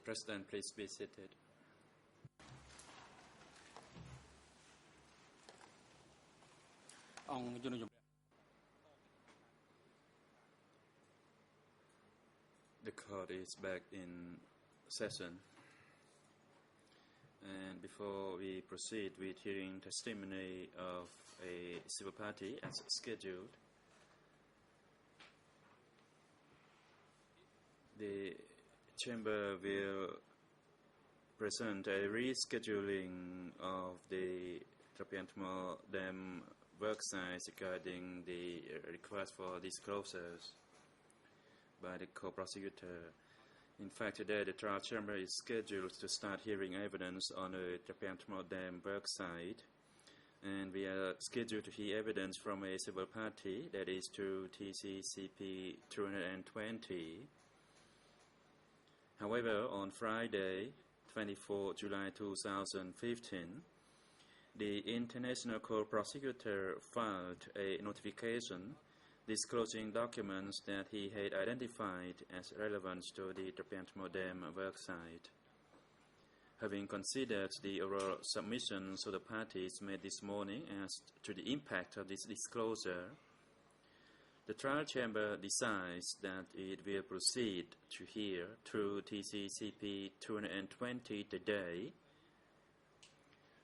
President, please be seated. The court is back in session. And before we proceed with hearing testimony of a civil party as scheduled, the Chamber will present a rescheduling of the Tribunal Dam work sites regarding the request for disclosures by the co-prosecutor. In fact, today the trial chamber is scheduled to start hearing evidence on the Tribunal Dam work site, and we are scheduled to hear evidence from a civil party, that is to TCCP 220. However, on Friday, 24 July 2015, the International Co-Prosecutor filed a notification disclosing documents that he had identified as relevant to the Tribunal Dam work site. Having considered the oral submissions of the parties made this morning as to the impact of this disclosure, the trial chamber decides that it will proceed to hear through TCCP 220 today,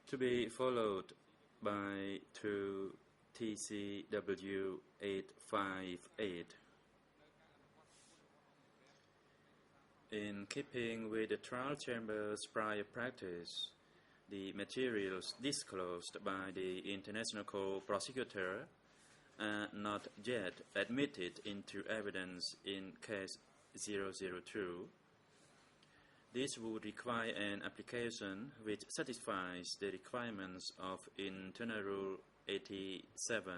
to be followed by through TCW 858. In keeping with the trial chamber's prior practice, the materials disclosed by the International Co-Prosecutor are not yet admitted into evidence in case 002. This would require an application which satisfies the requirements of Internal Rule 87.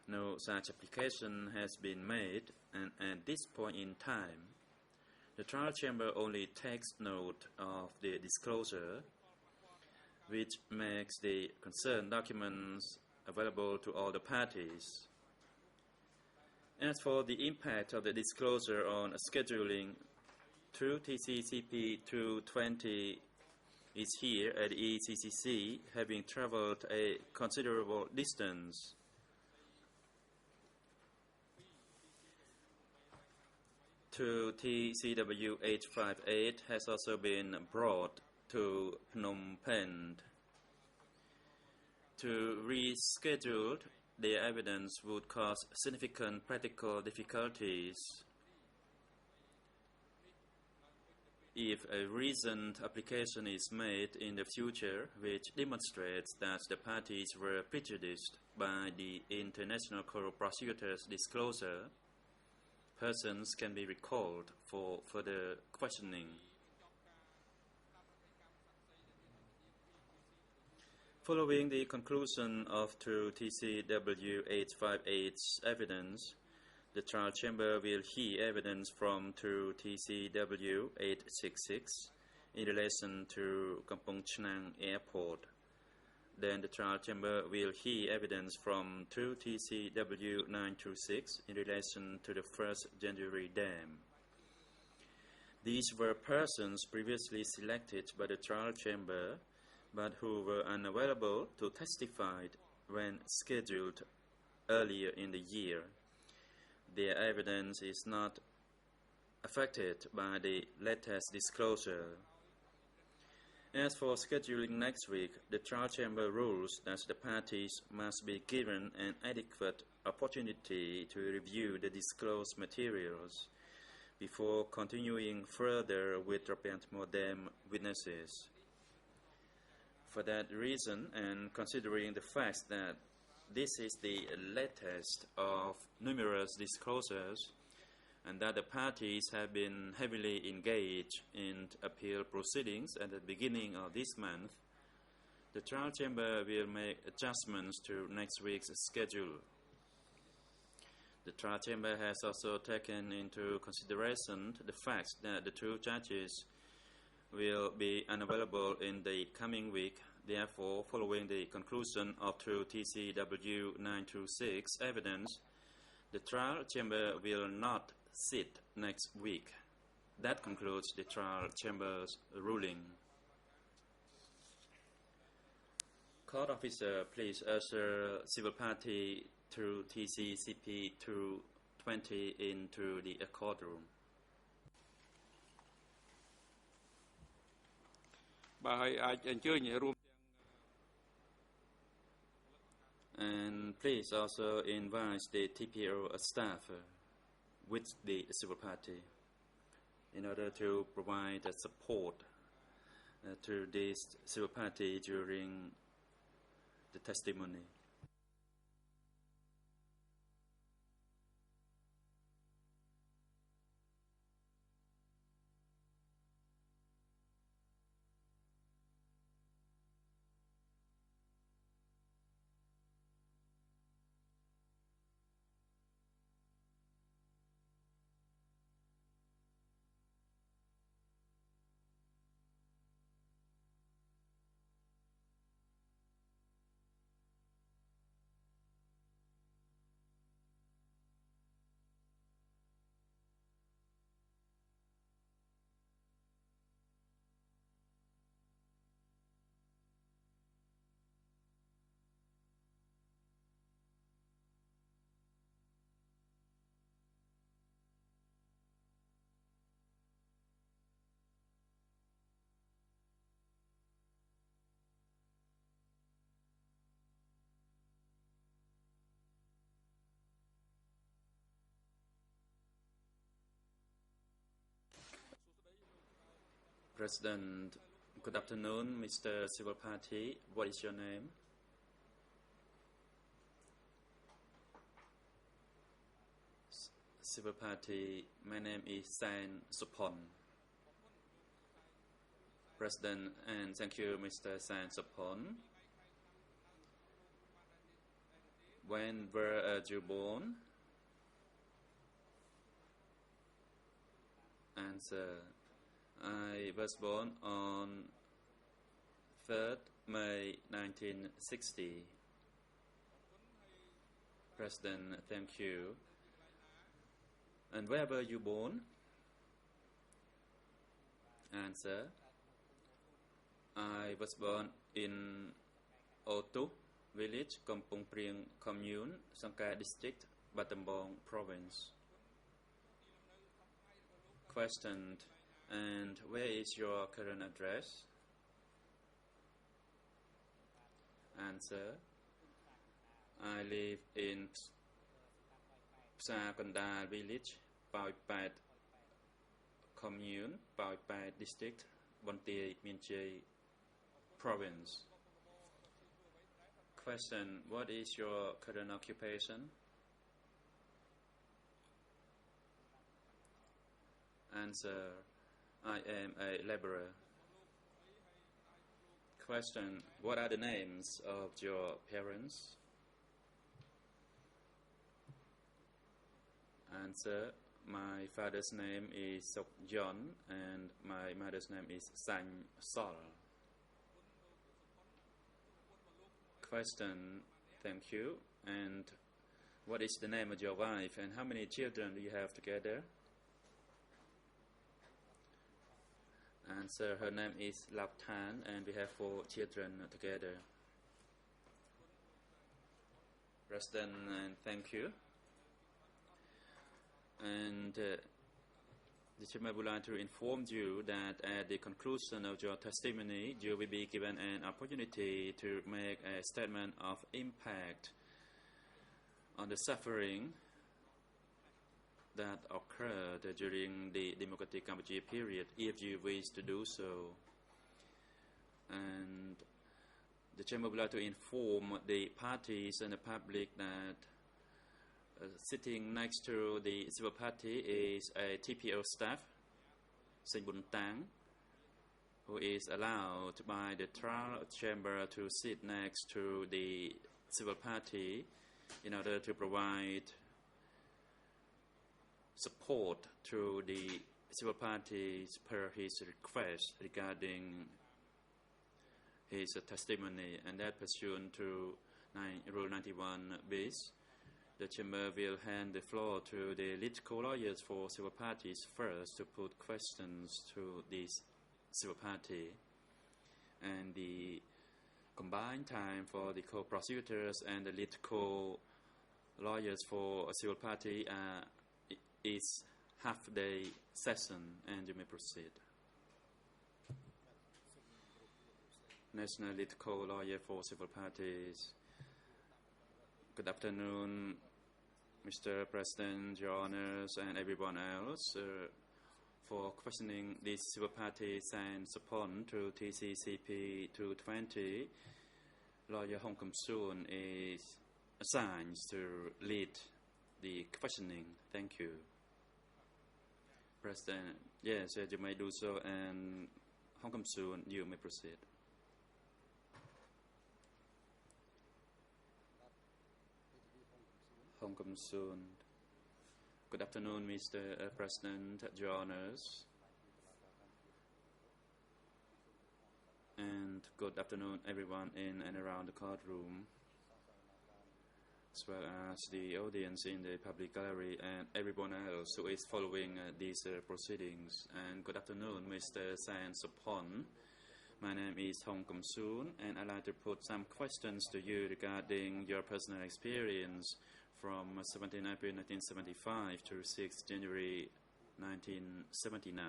No such application has been made, and at this point in time, the trial chamber only takes note of the disclosure, which makes the concerned documents available to all the parties. As for the impact of the disclosure on scheduling, through TCCP 220 is here at ECCC, having traveled a considerable distance. To TCW 858 has also been brought to Phnom Penh. To reschedule the evidence would cause significant practical difficulties. If a reasoned application is made in the future which demonstrates that the parties were prejudiced by the International Co-Prosecutor's disclosure, persons can be recalled for further questioning. Following the conclusion of through TCW 858's evidence, the trial chamber will hear evidence from through TCW 866 in relation to Kampong Chnang Airport. Then the trial chamber will hear evidence from through TCW 926 in relation to the 1st January Dam. These were persons previously selected by the trial chamber, but who were unavailable to testify when scheduled earlier in the year. Their evidence is not affected by the latest disclosure. As for scheduling next week, the trial chamber rules that the parties must be given an adequate opportunity to review the disclosed materials before continuing further with Tribunal Dam witnesses. For that reason, and considering the fact that this is the latest of numerous disclosures, and that the parties have been heavily engaged in appeal proceedings at the beginning of this month, the trial chamber will make adjustments to next week's schedule. The trial chamber has also taken into consideration the fact that the two judges will be unavailable in the coming week. Therefore, following the conclusion of through TCW 926 evidence, the trial chamber will not sit next week. That concludes the trial chamber's ruling. Court officer, please usher civil party through TCCP through 20 into the courtroom. And please also invite the TPO staff with the civil party in order to provide support to this civil party during the testimony. President, good afternoon, Mr. Civil Party. What is your name? Civil Party, my name is San Supon. President, and thank you, Mr. San Supon. When were you born? Answer. I was born on 3rd May 1960. President, thank you. And where were you born? Answer. I was born in Otu village, Kampong Prieng commune, Sangkai district, Battambang province. Question. And where is your current address? Answer. I live in Psa Kandal village, Poi Pat commune, Poi Pat district, Bontier Minche province. Question. What is your current occupation? Answer. I am a laborer. Question. What are the names of your parents? Answer. My father's name is Sok John and my mother's name is Sang Sol. Question. Thank you. And what is the name of your wife and how many children do you have together? Answer. Her name is Lap Tan and we have 4 children together. President, and thank you. And the Chairman would like to inform you that at the conclusion of your testimony, you will be given an opportunity to make a statement of impact on the suffering that occurred during the Democratic Cambodia period, if you wish to do so. And the Chamber would like to inform the parties and the public that sitting next to the civil party is a TPO staff, Sing Bun Tang, who is allowed by the trial chamber to sit next to the civil party in order to provide support to the civil parties per his request regarding his testimony, and that pursuant to Rule 91 bis. The Chamber will hand the floor to the lead co-lawyers for civil parties first to put questions to this civil party, and the combined time for the co-prosecutors and the lead co-lawyers for a civil party is half-day session, and you may proceed. National lead co-lawyer for civil parties. Good afternoon, Mr. President, Your Honors, and everyone else. For questioning this civil party San Sapon through TCCP 220, lawyer Hong Kum Soon is assigned to lead the questioning. Thank you. President, yes, you may do so, and Hong Kum Soon, you may proceed. Hong Kum Soon. Good afternoon, Mr. President, Your Honors. And good afternoon, everyone in and around the courtroom, as well as the audience in the public gallery and everyone else who is following these proceedings. And good afternoon, Mr. San Sapon. My name is Hong Kum Soon, and I'd like to put some questions to you regarding your personal experience from 17 April 1975 to 6 January 1979.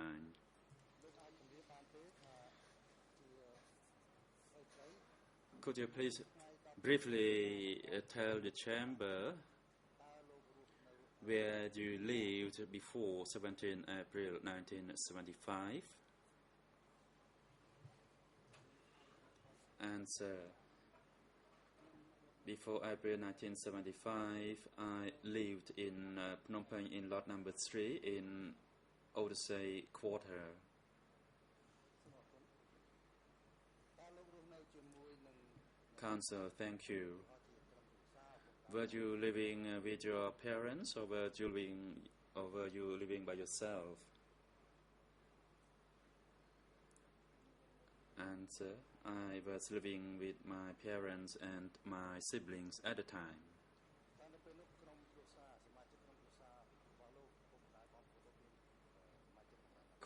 Could you please briefly tell the Chamber where you lived before 17 April 1975? Answer. Before April 1975, I lived in Phnom Penh in lot number 3 in Odyssey Quarter. Counsel, thank you. Were you living with your parents, or were you living by yourself? Answer. I was living with my parents and my siblings at the time.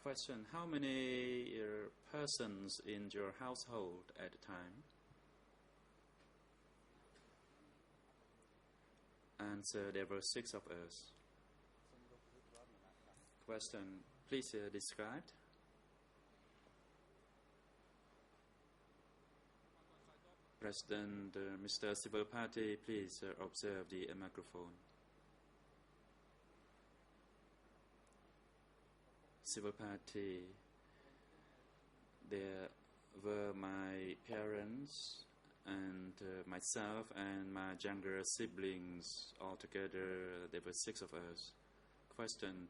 Question. How many persons in your household at the time? Answer. There were 6 of us. Question. Please describe. President, Mr. Civil Party, please observe the microphone. Civil Party, there were my parents and myself and my younger siblings. Altogether, there were 6 of us. Question,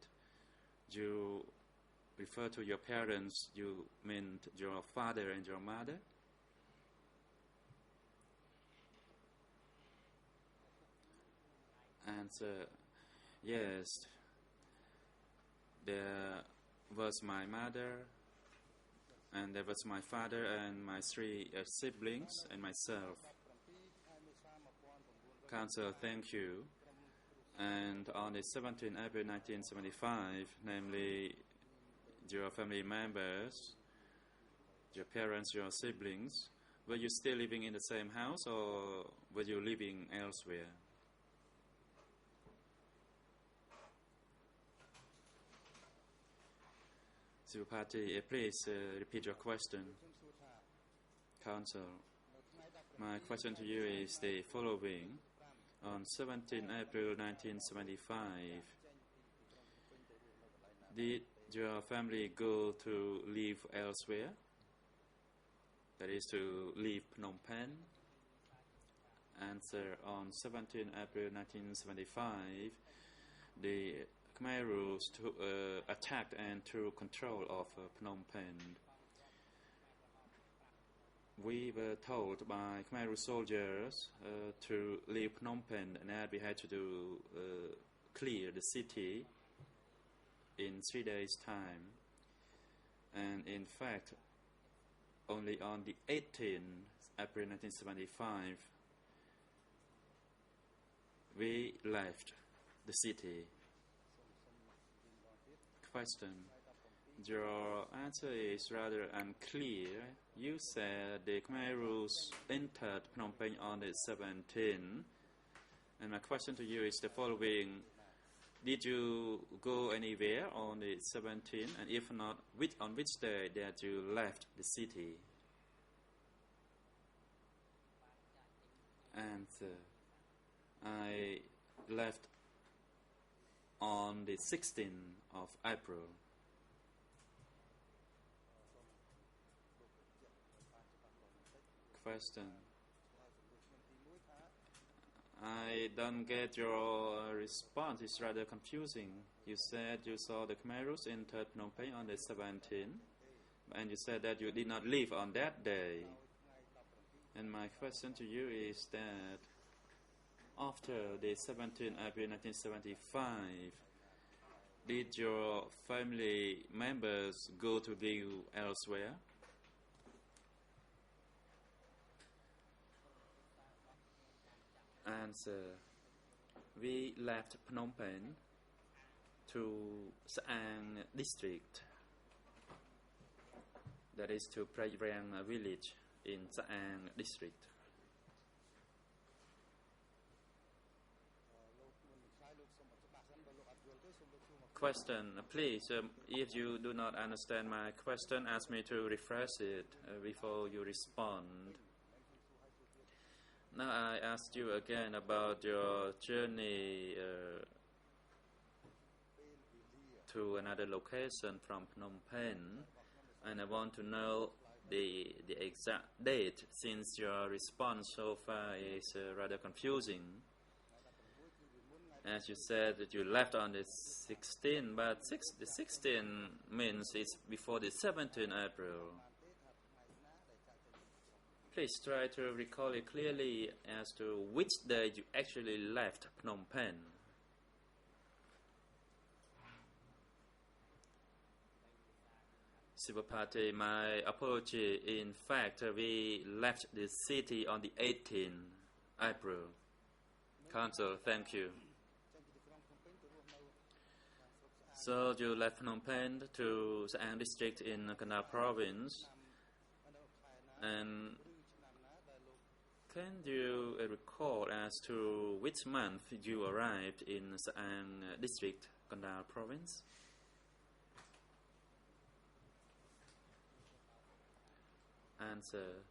you refer to your parents, you meant your father and your mother? Answer. Yes, there was my mother, and there was my father and my 3 siblings and myself. Counsel, thank you. And on the 17th April 1975, namely your family members, your parents, your siblings, were you still living in the same house, or were you living elsewhere? Civil Party, please repeat your question. Counsel, my question to you is the following. On 17 April 1975, did your family go to live elsewhere? That is to leave Phnom Penh? Answer. On 17 April 1975, the Khmer Rouge attacked and took control of Phnom Penh. We were told by Khmer Rouge soldiers to leave Phnom Penh, and that we had to clear the city in 3 days' time. And in fact, only on the 18th April 1975, we left the city. Question. Your answer is rather unclear. You said the Khmer Rouge entered Phnom Penh on the 17th. And my question to you is the following. Did you go anywhere on the 17th? And if not, on which day that you left the city? Answer. I left on the 16th of April. Question. I don't get your response. It's rather confusing. You said you saw the Khmer Rouge entered Phnom Penh on the 17th, and you said that you did not leave on that day. And my question to you is that after the 17th April 1975, did your family members go to live elsewhere? Answer. We left Phnom Penh to Saang district, that is to Prajrang village in Saang district. Question. Please, if you do not understand my question, ask me to rephrase it before you respond. Now I asked you again about your journey to another location from Phnom Penh, and I want to know the exact date, since your response so far is rather confusing. As you said that you left on the 16th, but the 16th means it's before the 17th April. Please try to recall it clearly as to which day you actually left Phnom Penh. Civil Party, my apology. In fact, we left the city on the 18th April. Council, thank you. So you left Phnom Penh to Saang district in Kanal province, and can you recall as to which month you arrived in Saang district, Kandal province? Answer.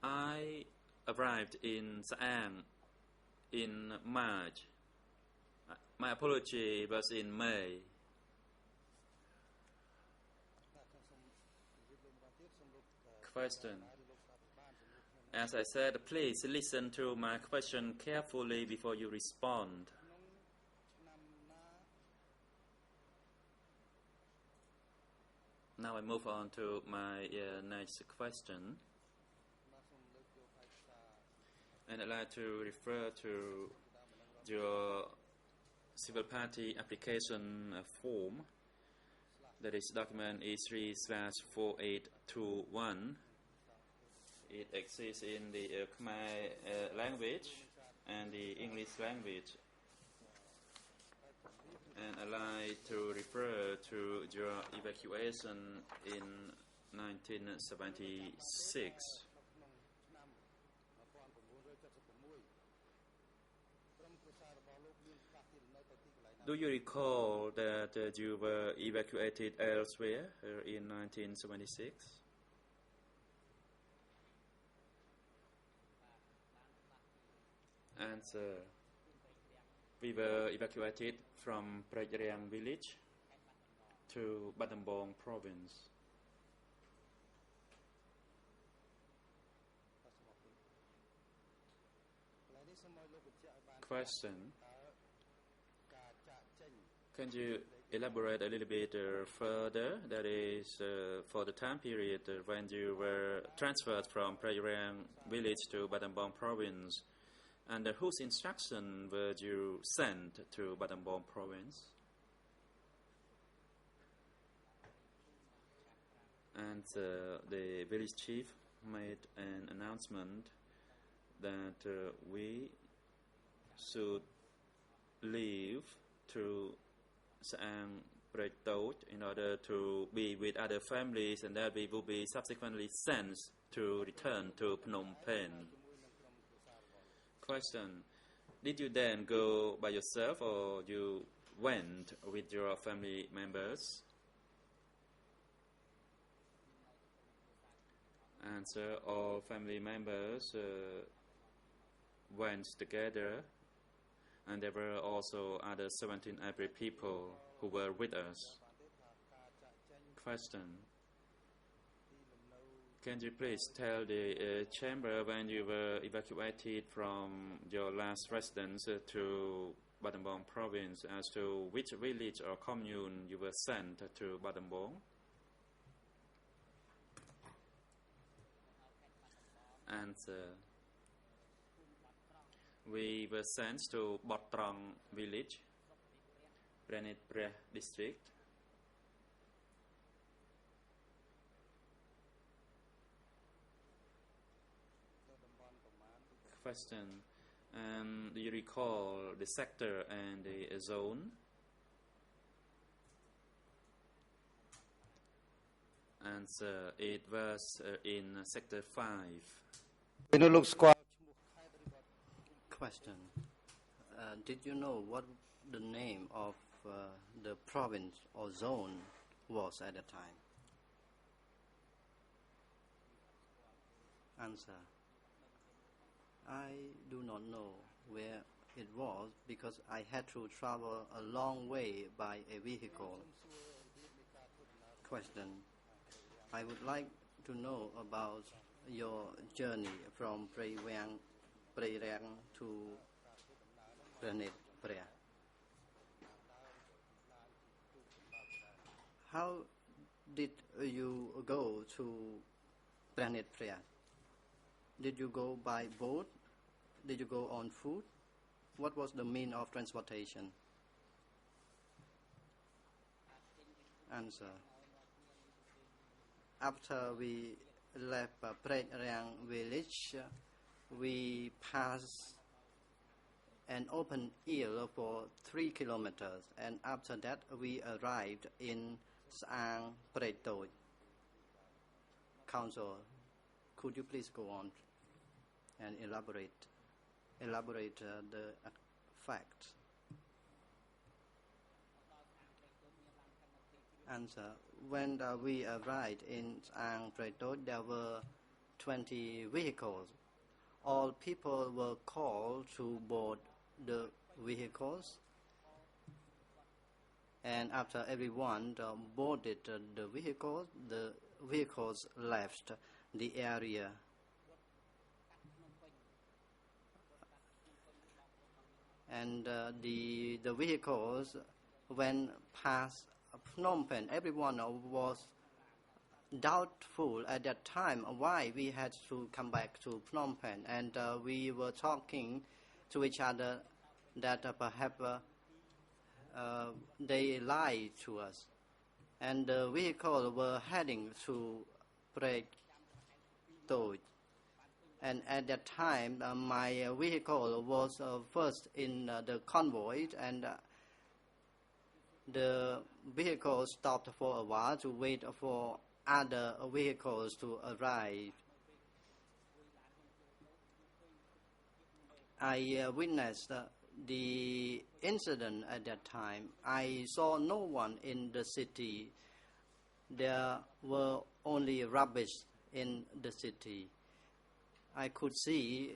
I arrived in Saang in March. My apology was in May. Question. As I said, please listen to my question carefully before you respond. Now I move on to my next question. And I'd like to refer to your civil party application form. That is document E3/4821. It exists in the Khmer language and the English language. And I'd like to refer to your evacuation in 1976. Do you recall that you were evacuated elsewhere in 1976? Answer. We were evacuated from Prajrang village to Battambang province. Question. Can you elaborate a little bit further? That is, for the time period when you were transferred from Prajrang village to Battambang province, and whose instruction were you sent to Battambang province? And the village chief made an announcement that we should leave to Sang Pretot in order to be with other families, and that we will be subsequently sent to return to Phnom Penh. Question: did you then go by yourself, or you went with your family members? Answer: all family members went together, and there were also other 17 April people who were with us. Question: can you please tell the chamber when you were evacuated from your last residence to Battambang province as to which village or commune you were sent to Battambang? Answer: we were sent to Batrang village, Pranit Preh district. Question: do you recall the sector and the zone? Answer: it was in sector 5. Question: did you know what the name of the province or zone was at the time? Answer: I do not know where it was because I had to travel a long way by a vehicle. Question: I would like to know about your journey from Prayang to Pranit Preh. How did you go to Pranit Preh? Did you go by boat? Did you go on foot? What was the mean of transportation? Answer: after we left Prayang village, we passed an open field for 3 kilometers, and after that we arrived in Sang Pretot. Council, could you please go on and elaborate the facts? Answer: when we arrived in Sang Pretot, there were 20 vehicles. All people were called to board the vehicles, and after everyone boarded the vehicles left the area. And the vehicles went past Phnom Penh. Everyone was doubtful at that time why we had to come back to Phnom Penh, and we were talking to each other that perhaps they lied to us, and the vehicle were heading to Pretot. And at that time, my vehicle was first in the convoy, and the vehicle stopped for a while to wait for other vehicles to arrive. I witnessed the incident at that time. I saw no one in the city. There were only rubbish in the city. I could see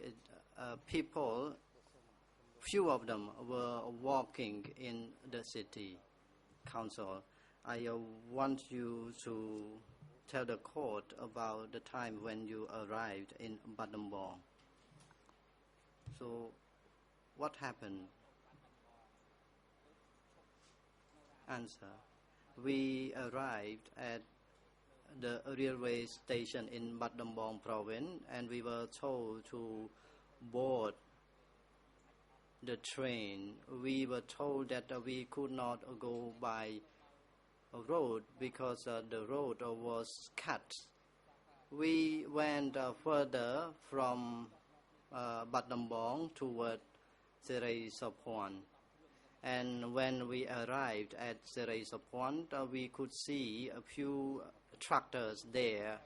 people, few of them were walking in the city. Council, I want you to tell the court about the time when you arrived in Battambang. So, what happened? Answer: we arrived at the railway station in Battambang province, and we were told to board the train. We were told that we could not go by a road because the road was cut We went further from Battambang toward Serai Sapwan. And when we arrived at Serai Sapwan, we could see a few tractors there.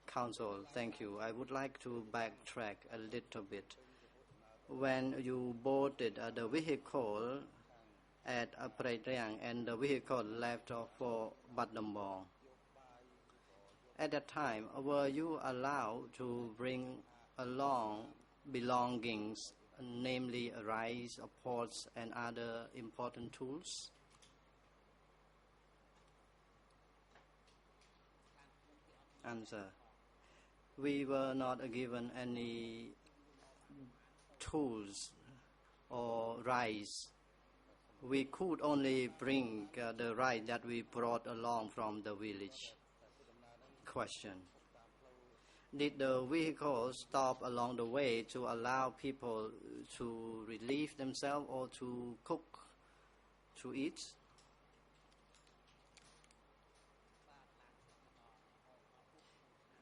Council, thank you. I would like to backtrack a little bit. When you boarded the vehicle at Praitriang and the vehicle left for Battambang, at that time, were you allowed to bring along belongings, namely rice, pots, and other important tools? Answer. We were not given any tools or rice. We could only bring the rice that we brought along from the village. Question. Did the vehicle stop along the way to allow people to relieve themselves or to cook, to eat?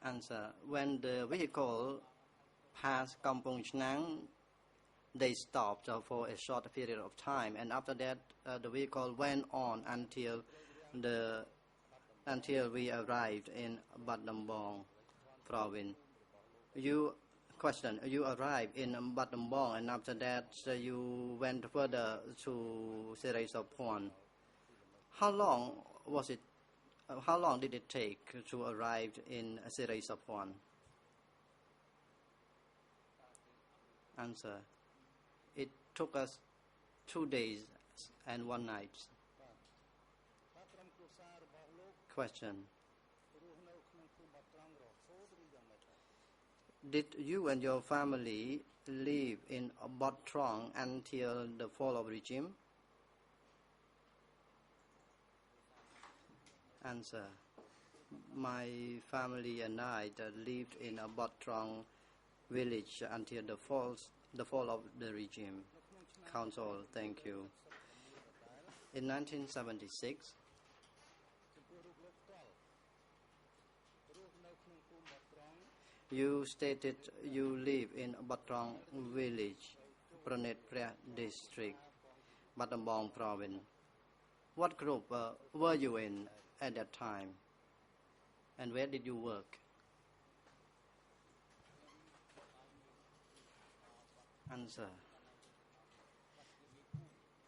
Answer. When the vehicle passed Kampong Chnang, they stopped for a short period of time, and after that the vehicle went on until we arrived in Battambang province. You arrived in Battambang, and after that you went further to Serai Sapwan. How long did it take to arrive in Serai Sapwan? Answer. It took us 2 days and 1 night. Question. Did you and your family live in Bot Trong until the fall of regime? Answer. My family and I lived in a Bot Trong village until the fall of the regime. Council, thank you. In 1976, you stated you live in Batrong village, Pranet Phra district, Battambang province. What group were you in at that time? And where did you work? Answer.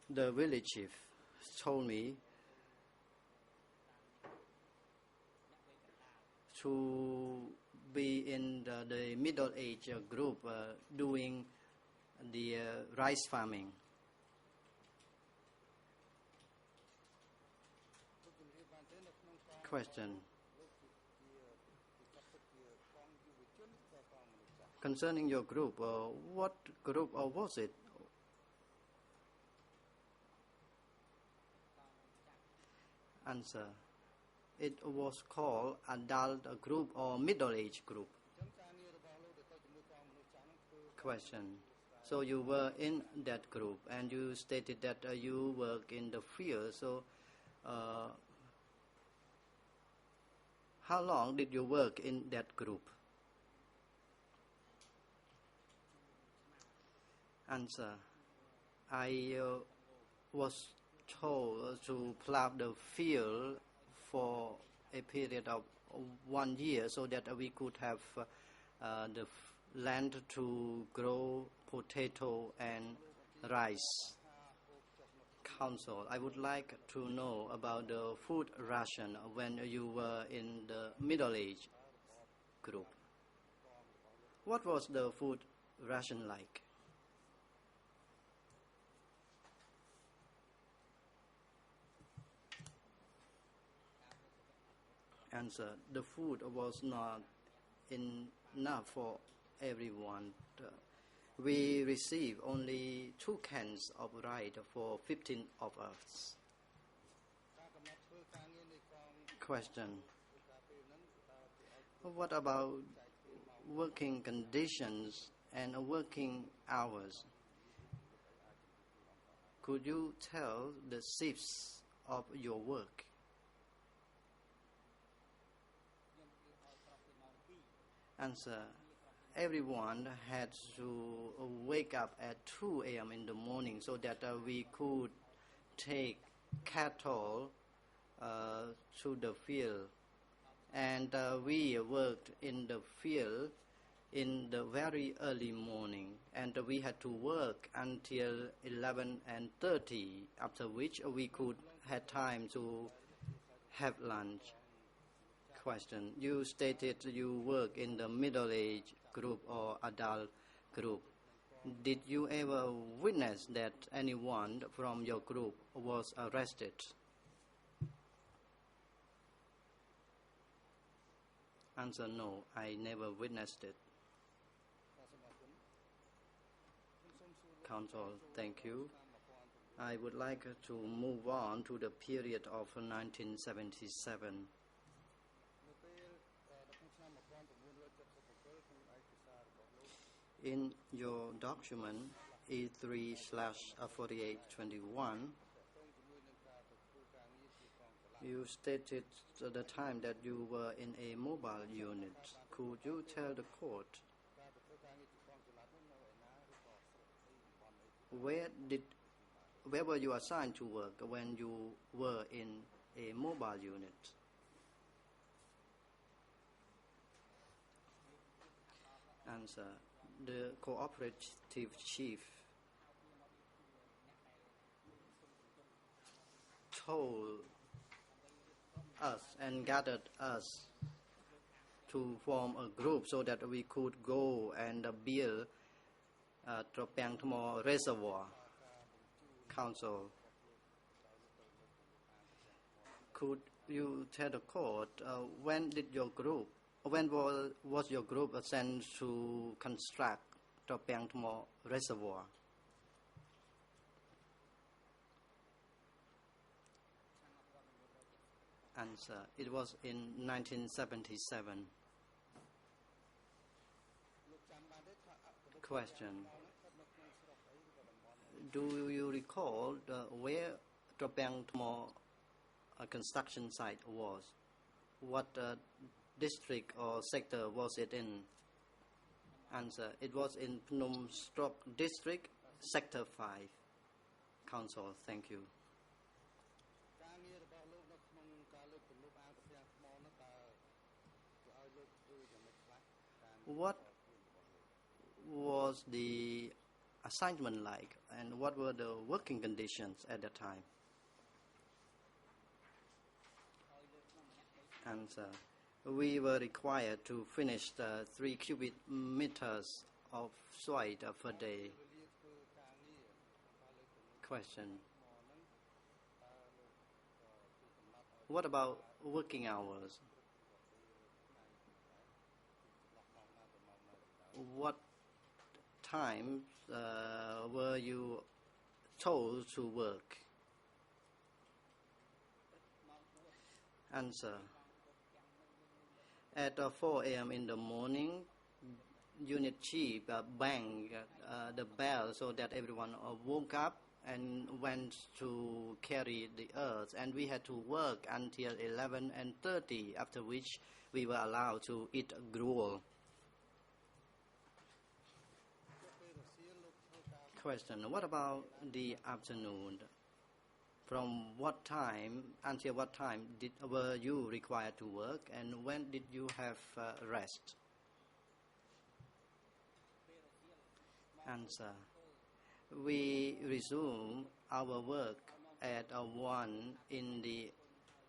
The village chief told me to be in the middle age group doing the rice farming. Question. Concerning your group, what group was it? Answer. It was called adult group or middle age group. Question. So you were in that group and you stated that you work in the field. So how long did you work in that group? Answer. I was told to plow the field for a period of 1 year so that we could have the land to grow potato and rice. Council, I would like to know about the food ration when you were in the middle age group. What was the food ration like? Answer. The food was not enough for everyone. We received only 2 cans of rice for 15 of us. Question. What about working conditions and working hours? Could you tell the shifts of your work? Answer. Everyone had to wake up at 2 a.m. in the morning so that we could take cattle to the field. And we worked in the field in the very early morning, and we had to work until 11:30, after which we could have time to have lunch. Question. You stated you work in the middle-age group or adult group. Did you ever witness that anyone from your group was arrested? Answer. No, I never witnessed it. Counsel. Thank you. I would like to move on to the period of 1977. In your document E3/4821, you stated at the time that you were in a mobile unit. Could you tell the court where were you assigned to work when you were in a mobile unit? Answer. The cooperative chief told us and gathered us to form a group so that we could go and build Tropang Thmo reservoir. Council. Could you tell the court when was your group sent to construct Tropang Thmo reservoir? Answer. It was in 1977. Question. Do you recall where Tropang Thmo construction site was? What district or sector was it in? Answer. It was in Phnom Strock district, sector 5. Council. Thank you. What was the assignment like, and what were the working conditions at the time? Answer. We were required to finish 3 cubic meters of soil per day. Question. What about working hours? What time were you told to work? Answer. At 4 a.m. in the morning, unit chief banged the bell so that everyone woke up and went to carry the earth, and we had to work until 11:30, after which we were allowed to eat gruel. Question. What about the afternoon? From what time until what time were you required to work, and when did you have rest? Answer. We resumed our work at 1 in the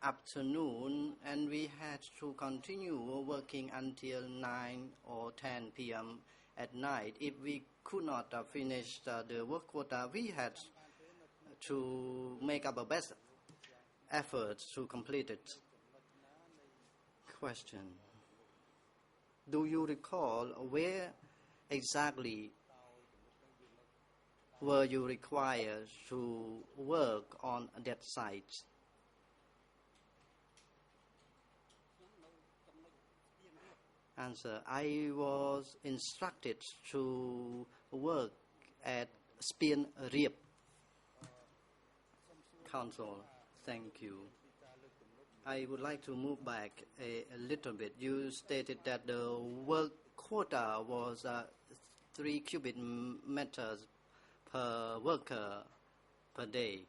afternoon, and we had to continue working until 9 or 10 p.m. at night. If we could not finish the work quota, we had to make our best efforts to complete it. Question. Do you recall where exactly were you required to work on that site? Answer. I was instructed to work at Spien Riep. Council. Thank you. I would like to move back a little bit. You stated that the work quota was 3 cubic meters per worker per day.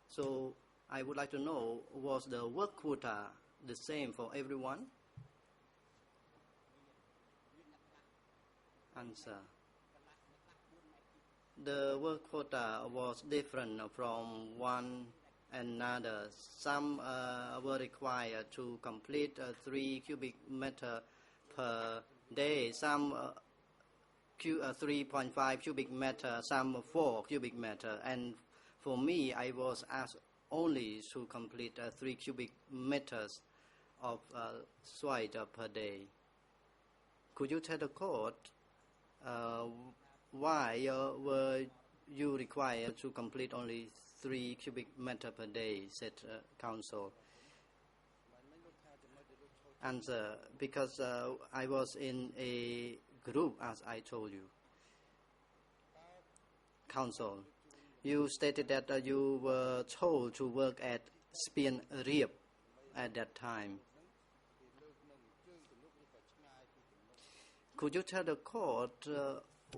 So I would like to know, was the work quota the same for everyone? Answer. The work quota was different from one another. Some were required to complete 3 cubic meter per day, some 3.5 cubic meter, some 4 cubic meter, and for me, I was asked only to complete 3 cubic meters of soil per day. Could you tell the court why were you required to complete only 3 cubic meter per day, said counsel. Answer, because I was in a group, as I told you. Counsel, you stated that you were told to work at Spien Riep at that time. Could you tell the court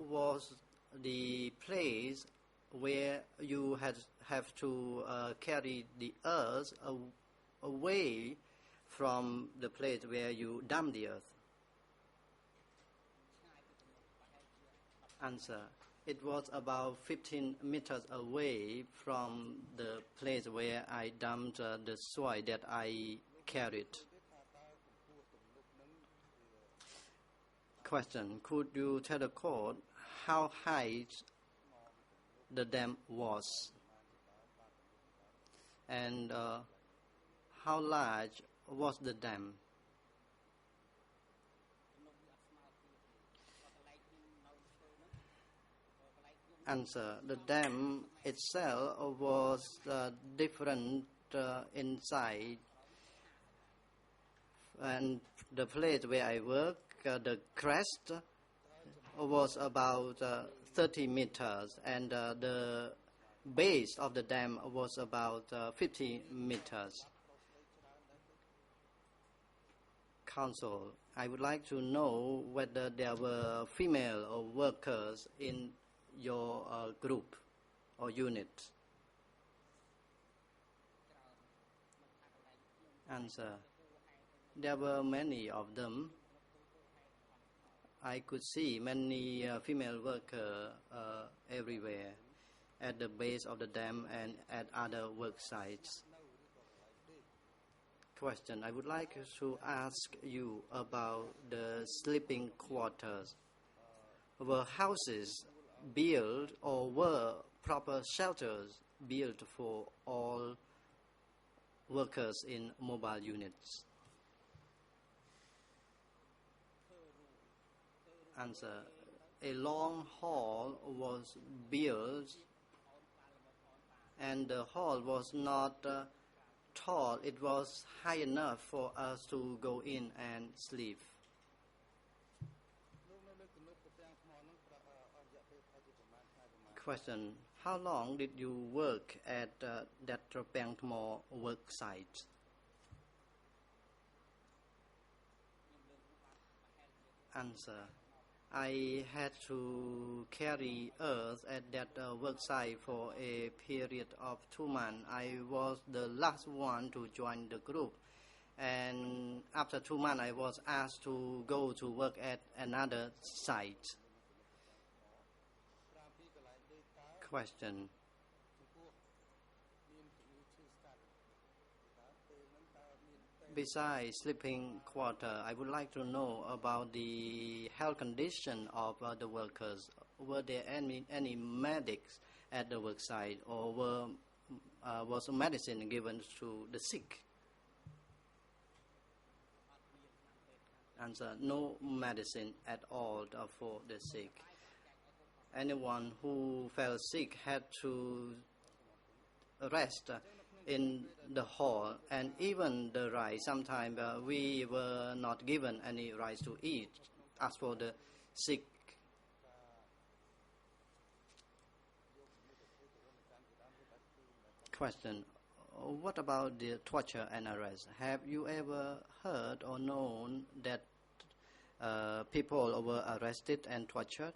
was the place where you have to carry the earth away from the place where you dump the earth? Answer, it was about 15 meters away from the place where I dumped the soil that I carried. Question, could you tell the court how high the dam was and how large was the dam? Answer, the dam itself was different inside, and the place where I work, the crest was about 30 meters, and the base of the dam was about 50 meters. Counsel, I would like to know whether there were female workers in your group or unit. Answer, there were many of them. I could see many female workers everywhere at the base of the dam and at other work sites. Question, I would like to ask you about the sleeping quarters. Were houses built or were proper shelters built for all workers in mobile units? Answer, a long hall was built, and the hall was not tall. It was high enough for us to go in and sleep. Question, how long did you work at that Trapang Thmo work site? Answer, I had to carry earth at that work site for a period of 2 months. I was the last one to join the group, and after 2 months I was asked to go to work at another site. Question, besides sleeping quarter, I would like to know about the health condition of the workers. Were there any medics at the work site, or was medicine given to the sick? Answer, no medicine at all for the sick. Anyone who fell sick had to rest in the hall, and even the rice. Sometimes we were not given any rice to eat. As for the sick, question, what about the torture and arrest? Have you ever heard or known that people were arrested and tortured?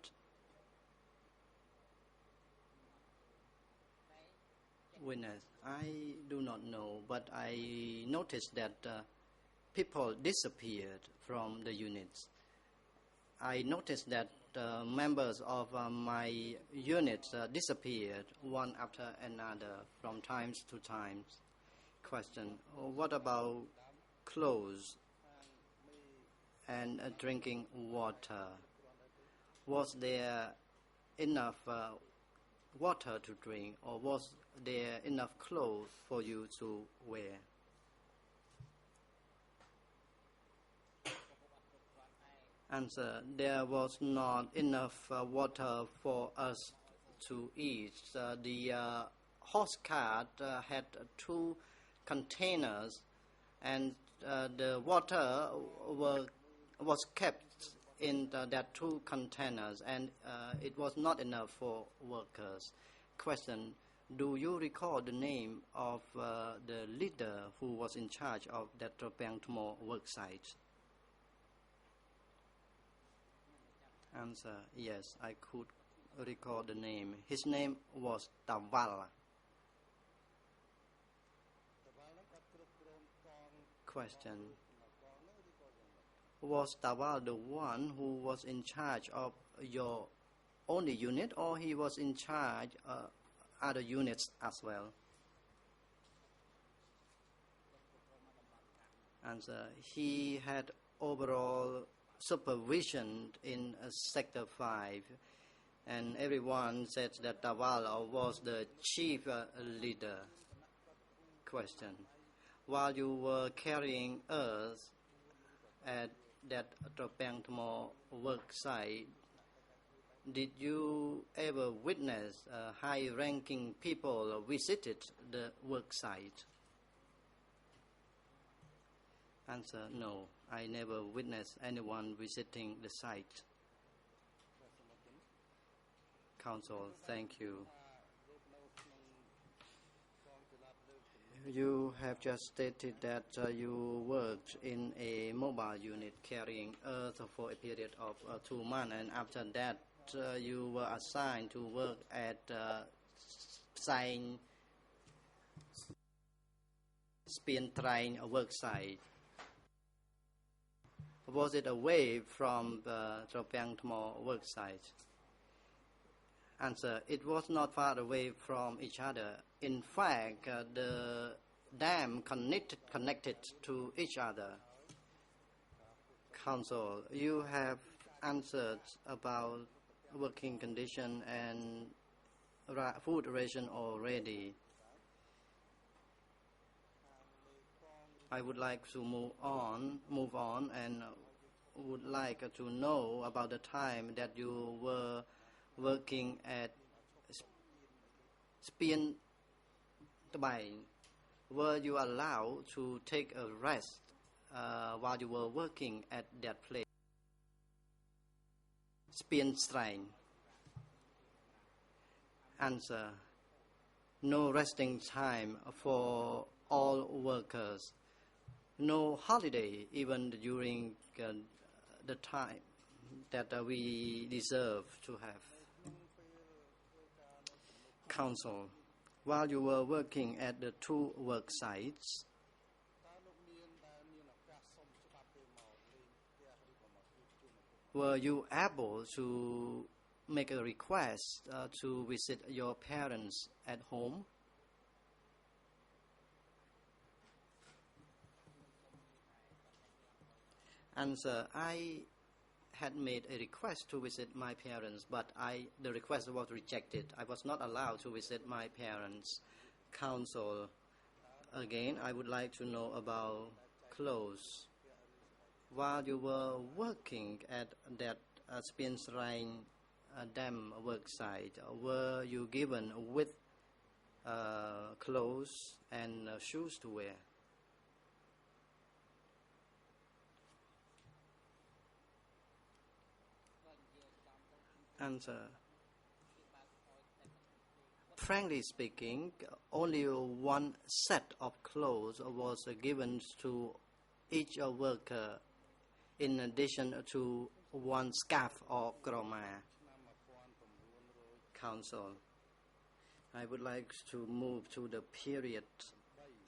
Witness, I do not know, but I noticed that people disappeared from the units. I noticed that members of my unit disappeared one after another from times to times. Question, what about clothes and drinking water? Was there enough water to drink, or was there enough clothes for you to wear? Answer, there was not enough water for us to eat. The horse cart had 2 containers, and the water was kept in that 2 containers, and it was not enough for workers. Question, do you recall the name of the leader who was in charge of that Tropang Tmo work site? Answer, yes, I could recall the name. His name was Taval. Question, was Taval the one who was in charge of your only unit, or he was in charge of other units as well? Answer, he had overall supervision in Sector 5, and everyone said that Taval was the chief leader. Question, while you were carrying earth at that Tropang Tmo work site, did you ever witness high-ranking people visited the work site? Answer, no, I never witnessed anyone visiting the site. Counsel, thank you. You have just stated that you worked in a mobile unit carrying earth for a period of 2 months, and after that you were assigned to work at Sign Spin Train work site. Was it away from the Tropang Tmo work site? Answer, it was not far away from each other. In fact, the dam connected to each other. Counsel, you have answered about working condition and food ration already. I would like to move on and would like to know about the time that you were working at Spien Tabay. Were you allowed to take a rest while you were working at that place? Spien Strain. Answer, no resting time for all workers. No holiday even during the time that we deserve to have. Counsel, while you were working at the 2 work sites, were you able to make a request to visit your parents at home? Answer, I had made a request to visit my parents, but the request was rejected. I was not allowed to visit my parents. Counsel, again, I would like to know about clothes. While you were working at that Spiensrain dam work site, were you given with clothes and shoes to wear? Answer, Frankly speaking, only one set of clothes was given to each worker in addition to one scarf or kroma. Council, I would like to move to the period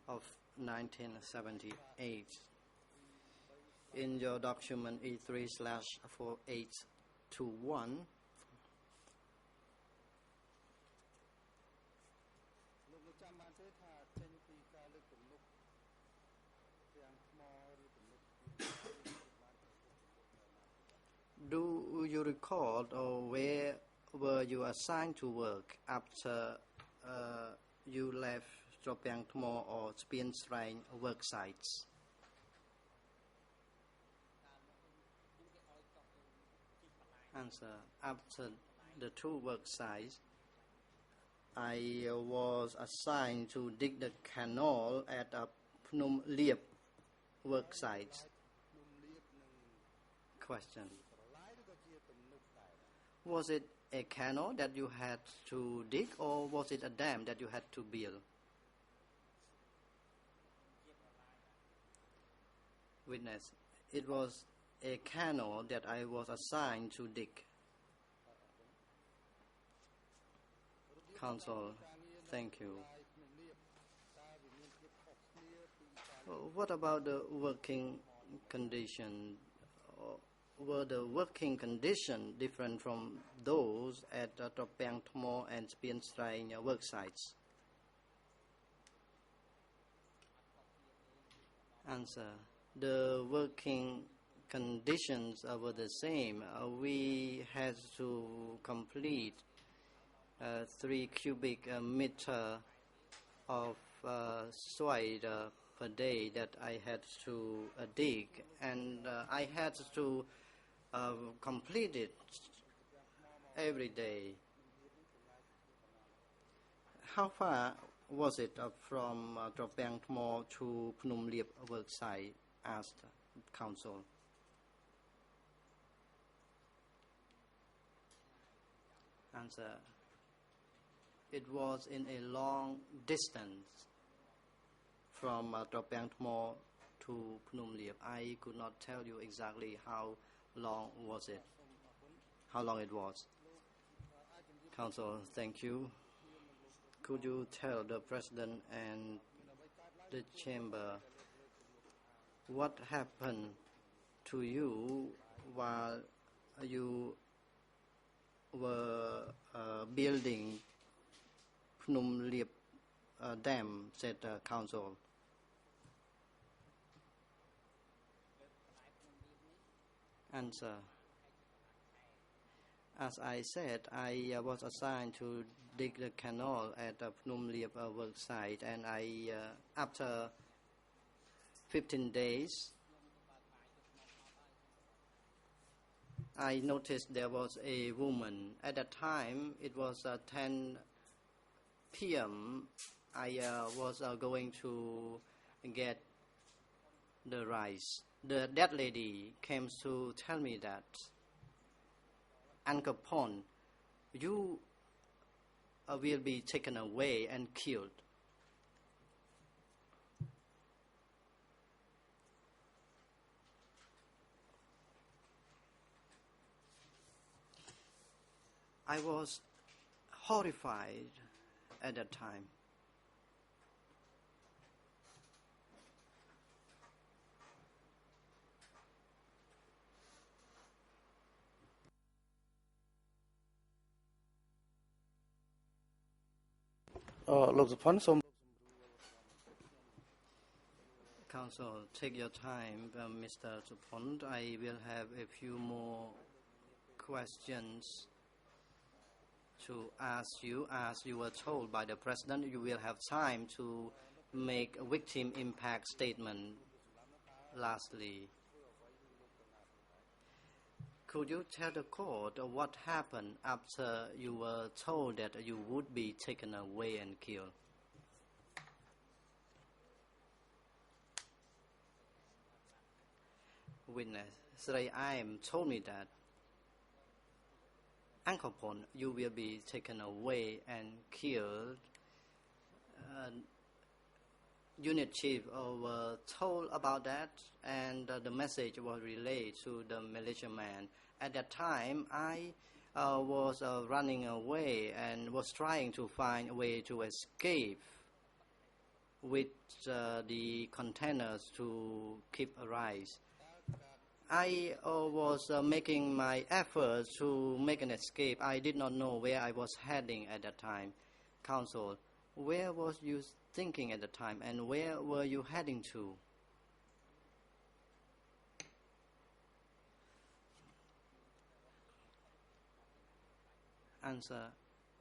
of 1978. In your document E3/4821, do you recall where were you assigned to work after you left Tropiang Tmo or Spien Srain work sites? Answer. After the two work sites, I was assigned to dig the canal at a Phnom Liep work site. Question. Was it a canal that you had to dig, or was it a dam that you had to build? Witness. It was a canal that I was assigned to dig. Council, thank you. What about the working condition? Were the working conditions different from those at Tropiang Tmo and Spien Srain work sites? Answer. The working conditions were the same. We had to complete 3 cubic meter of soil per day that I had to dig, and I had to complete it every day. How far was it from Tropiang Tmo to Phnom Liep work site? Asked Council. Answer. It was in a long distance from Tropiang Tmo to Phnom Liep. I could not tell you exactly how long was it. How long it was. Council, thank you. Could you tell the President and the Chamber what happened to you while you were building Phnom Liep Dam, said the Council. Answer. As I said, I was assigned to dig the canal at the Phnom Liep work site, and after 15 days, I noticed there was a woman. At that time, it was 10 p.m. I was going to get the rice. That lady came to tell me that, Uncle Pon, you will be taken away and killed. I was horrified at that time. Council, take your time, Mr. Supont. I will have a few more questions to ask you. As you were told by the President, you will have time to make a victim impact statement. Lastly, could you tell the court what happened after you were told that you would be taken away and killed? Witness, Sri Aim told me that Angkor, you will be taken away and killed. Unit chief were told about that, and the message was relayed to the militiaman. At that time, I was running away and was trying to find a way to escape with the containers to keep a rise. I was making my efforts to make an escape. I did not know where I was heading at that time. Counsel, where was you thinking at the time, and where were you heading to? Answer,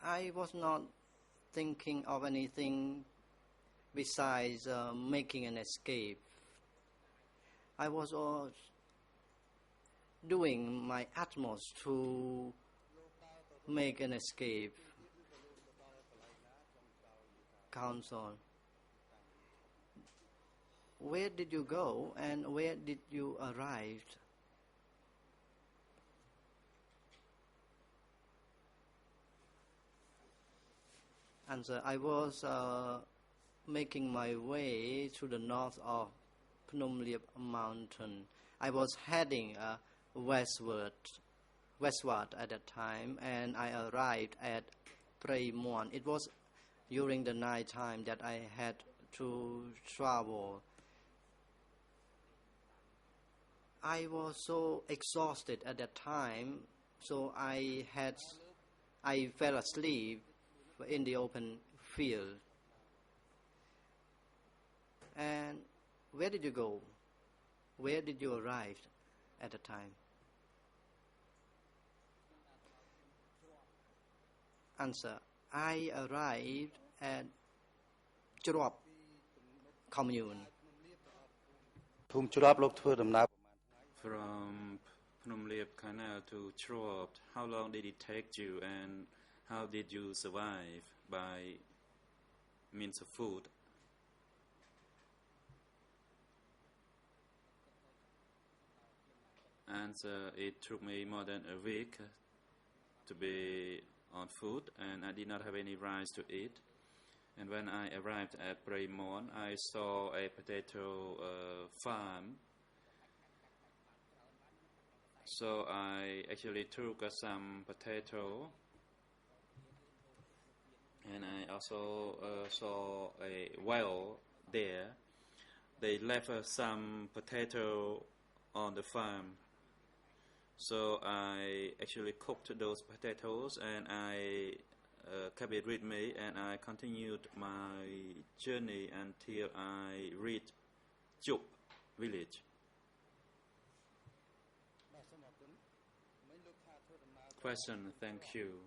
I was not thinking of anything besides making an escape. I was doing my utmost to make an escape. Counsel, where did you go and where did you arrive? Answer, I was making my way to the north of Phnom Liep mountain. I was heading westward at that time, and I arrived at Prey Muan. It was during the night time that I had to travel. I was so exhausted at that time, so I fell asleep in the open field. And where did you go? Where did you arrive at the time? Answer, I arrived at Churop commune. From Phnom Liep Canal to Trop, how long did it take you, and how did you survive by means of food? Answer, it took me more than a week to be on food, and I did not have any rice to eat. And when I arrived at Braemon, I saw a potato farm. So I actually took some potato, and I also saw a well there. They left some potato on the farm. So I actually cooked those potatoes, and I kept it with me, and I continued my journey until I reached Chup village. Question, thank you.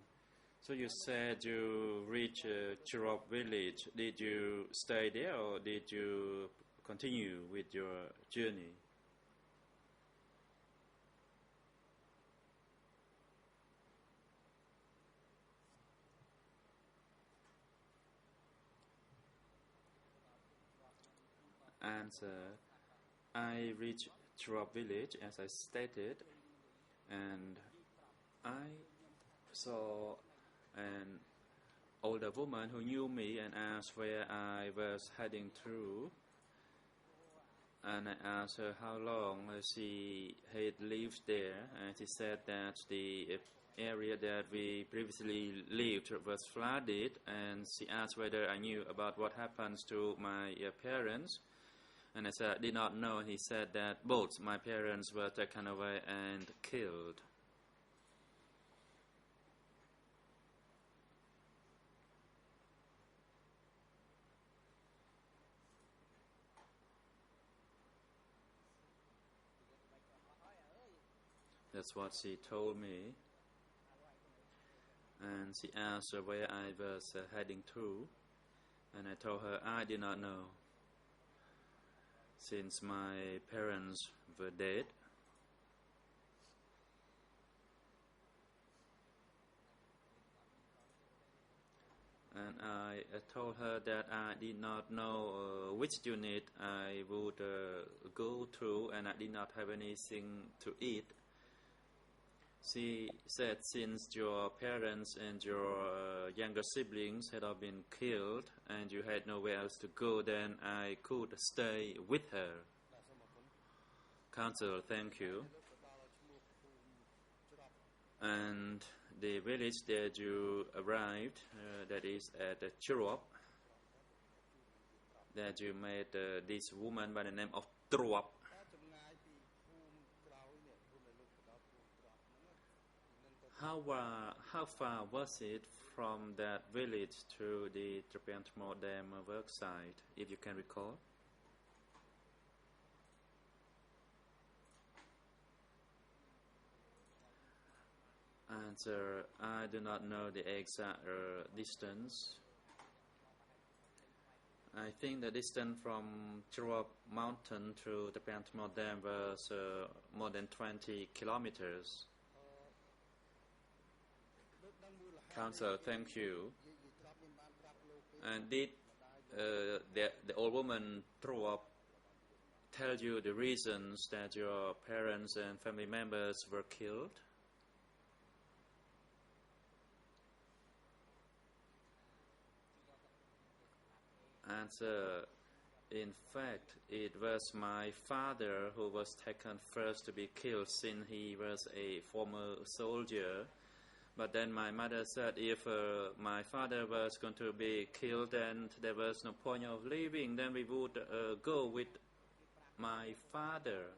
So you said you reached Churop village. Did you stay there, or did you continue with your journey? Answer, I reached Churop village as I stated, and I saw an older woman who knew me and asked where I was heading to. And I asked her how long she had lived there, and she said that the area that we previously lived was flooded, and she asked whether I knew about what happens to my parents. And I said I did not know. He said that both my parents were taken away and killed. That's what she told me. And she asked where I was heading to, and I told her I did not know, since my parents were dead. And I told her that I did not know which unit I would go to, and I did not have anything to eat. She said since your parents and your younger siblings had all been killed and you had nowhere else to go, then I could stay with her. Counsel, thank you. And the village that you arrived, that is at Chirop, that you met this woman by the name of Truop. How far was it from that village to the Tribunal Dam work site, if you can recall? Answer, I do not know the exact distance. I think the distance from Chirop Mountain to the Tribunal Dam was more than 20 kilometers. Counsel, thank you. And did the old woman Truop tell you the reasons that your parents and family members were killed? Answer, in fact, it was my father who was taken first to be killed since he was a former soldier. But then my mother said if my father was going to be killed and there was no point of living, then we would go with my father.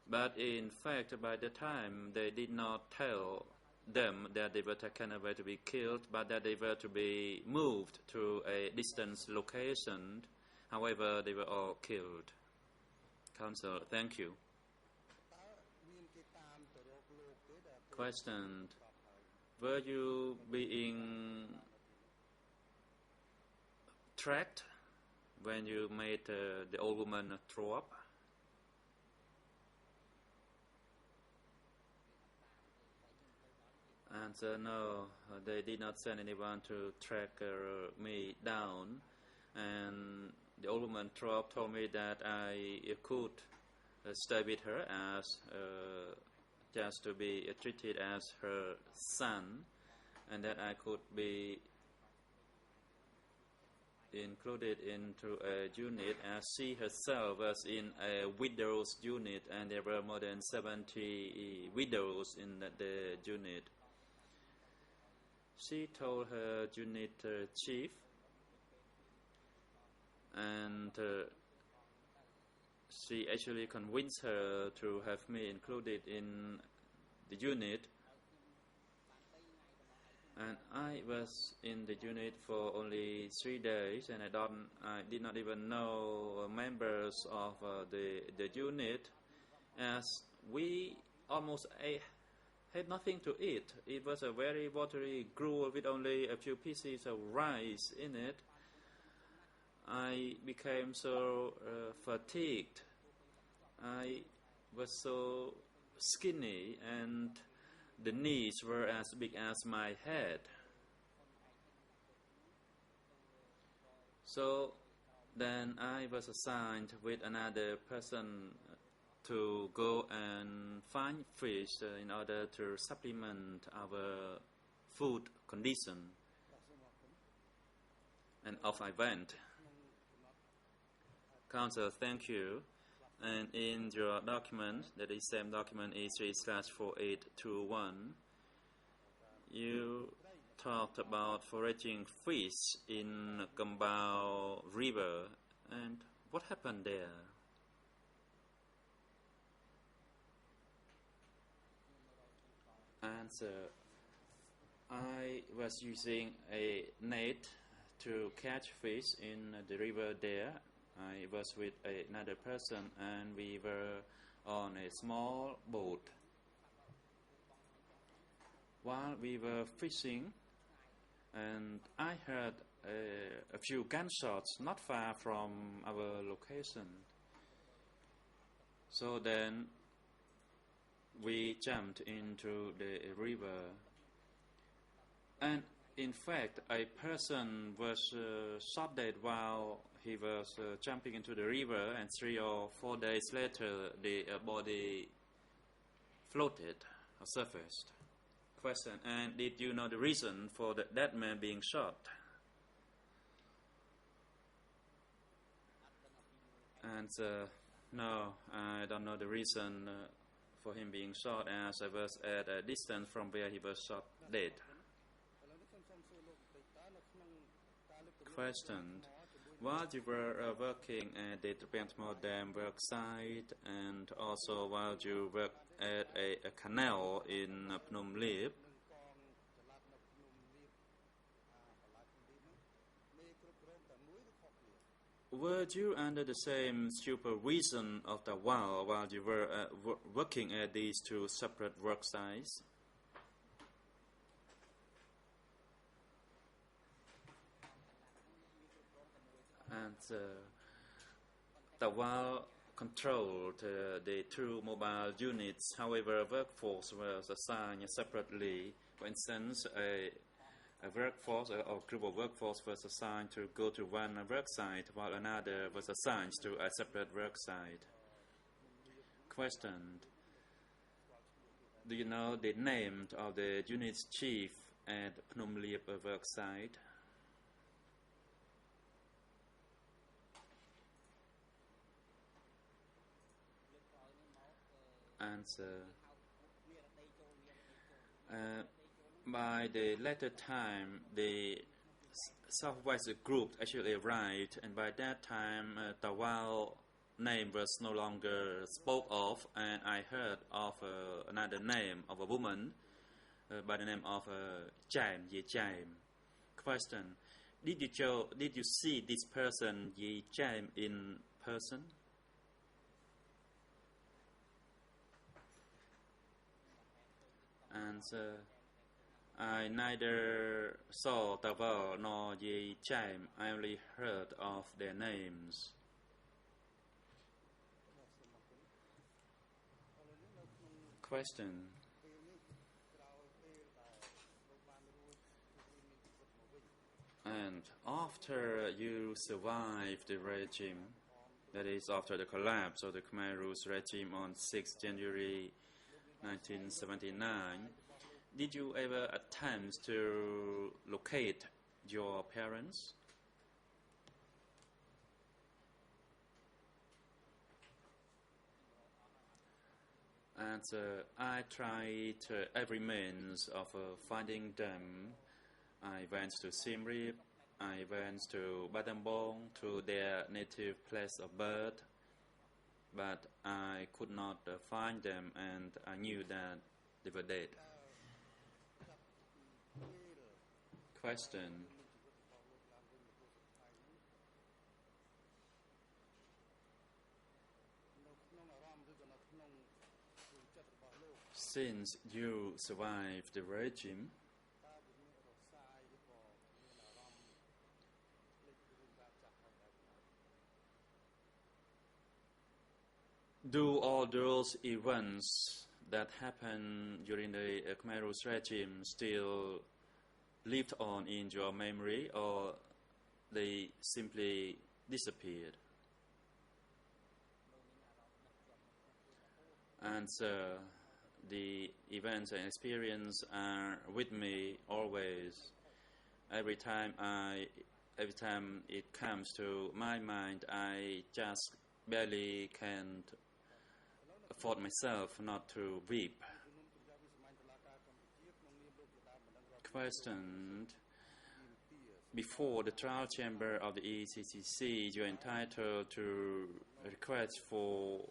But in fact, by the time they did not tell them that they were taken away to be killed, but that they were to be moved to a distant location. However, they were all killed. Counsel, thank you. Question. Were you being tracked when you met the old woman throw up? Answer, no, they did not send anyone to track me down. And the old woman throw up told me that I could stay with her as just to be treated as her son, and that I could be included into a unit as she herself was in a widows unit, and there were more than 70 widows in the unit. She told her unit chief, and she actually convinced her to have me included in the unit. And I was in the unit for only 3 days, and I did not even know members of the unit, as we almost had nothing to eat. It was a very watery gruel with only a few pieces of rice in it. I became so fatigued. I was so skinny, and the knees were as big as my head. So then I was assigned with another person to go and find fish in order to supplement our food condition. And off I went. Counsel, thank you. And in your document, that is same document E3/4821, you talked about foraging fish in Gambao River. And what happened there? Answer, I was using a net to catch fish in the river there. I was with another person, and we were on a small boat. While we were fishing, and I heard a few gunshots not far from our location. So then we jumped into the river, and in fact a person was shot dead while he was jumping into the river, and 3 or 4 days later the body floated surfaced. Question, and did you know the reason for that man being shot? Answer, no, I don't know the reason for him being shot, as I was at a distance from where he was shot dead. Question, while you were working at the Tribunal Dam work site and also while you worked at a canal in Phnom Penh, were you under the same supervision of the while you were working at these two separate work sites? And the while controlled the two mobile units. However, workforce was assigned separately. For instance, a workforce or group of workforce was assigned to go to one work site, while another was assigned to a separate work site. Question, do you know the name of the unit's chief at Phnom Penh work site? Answer, by the later time, the Southwest group actually arrived, and by that time, Tawal name was no longer spoke of, and I heard of another name of a woman by the name of Chaim, Ye Chaim. Question, did you see this person, Ye Chaim, in person? Answer, I neither saw Tawal nor Ye Chaim. I only heard of their names. Question, and after you survived the regime, that is after the collapse of the Khmer Rouge regime on 6 January 1979, did you ever attempt to locate your parents? Answer, I tried every means of finding them. I went to Siem Reap, I went to Battambang, to their native place of birth, but I could not find them, and I knew that they were dead. Question, since you survived the regime, do all those events that happened during the Khmer Rouge regime still lived on in your memory, or they simply disappeared? Answer, the events and experience are with me always. Every time it comes to my mind, I just barely can afford myself not to weep. Question, before the trial chamber of the ECCC, you're entitled to request for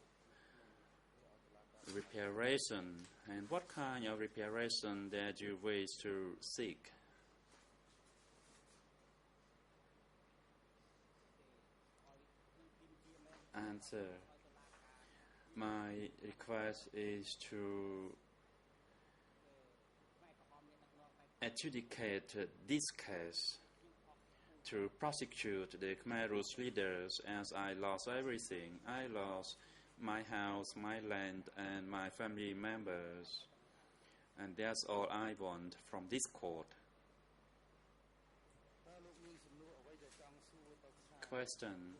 reparation, and what kind of reparation that you wish to seek? Answer, my request is to adjudicate this case, to prosecute the Khmer Rouge leaders, as I lost everything. I lost my house, my land, and my family members. And that's all I want from this court. Question,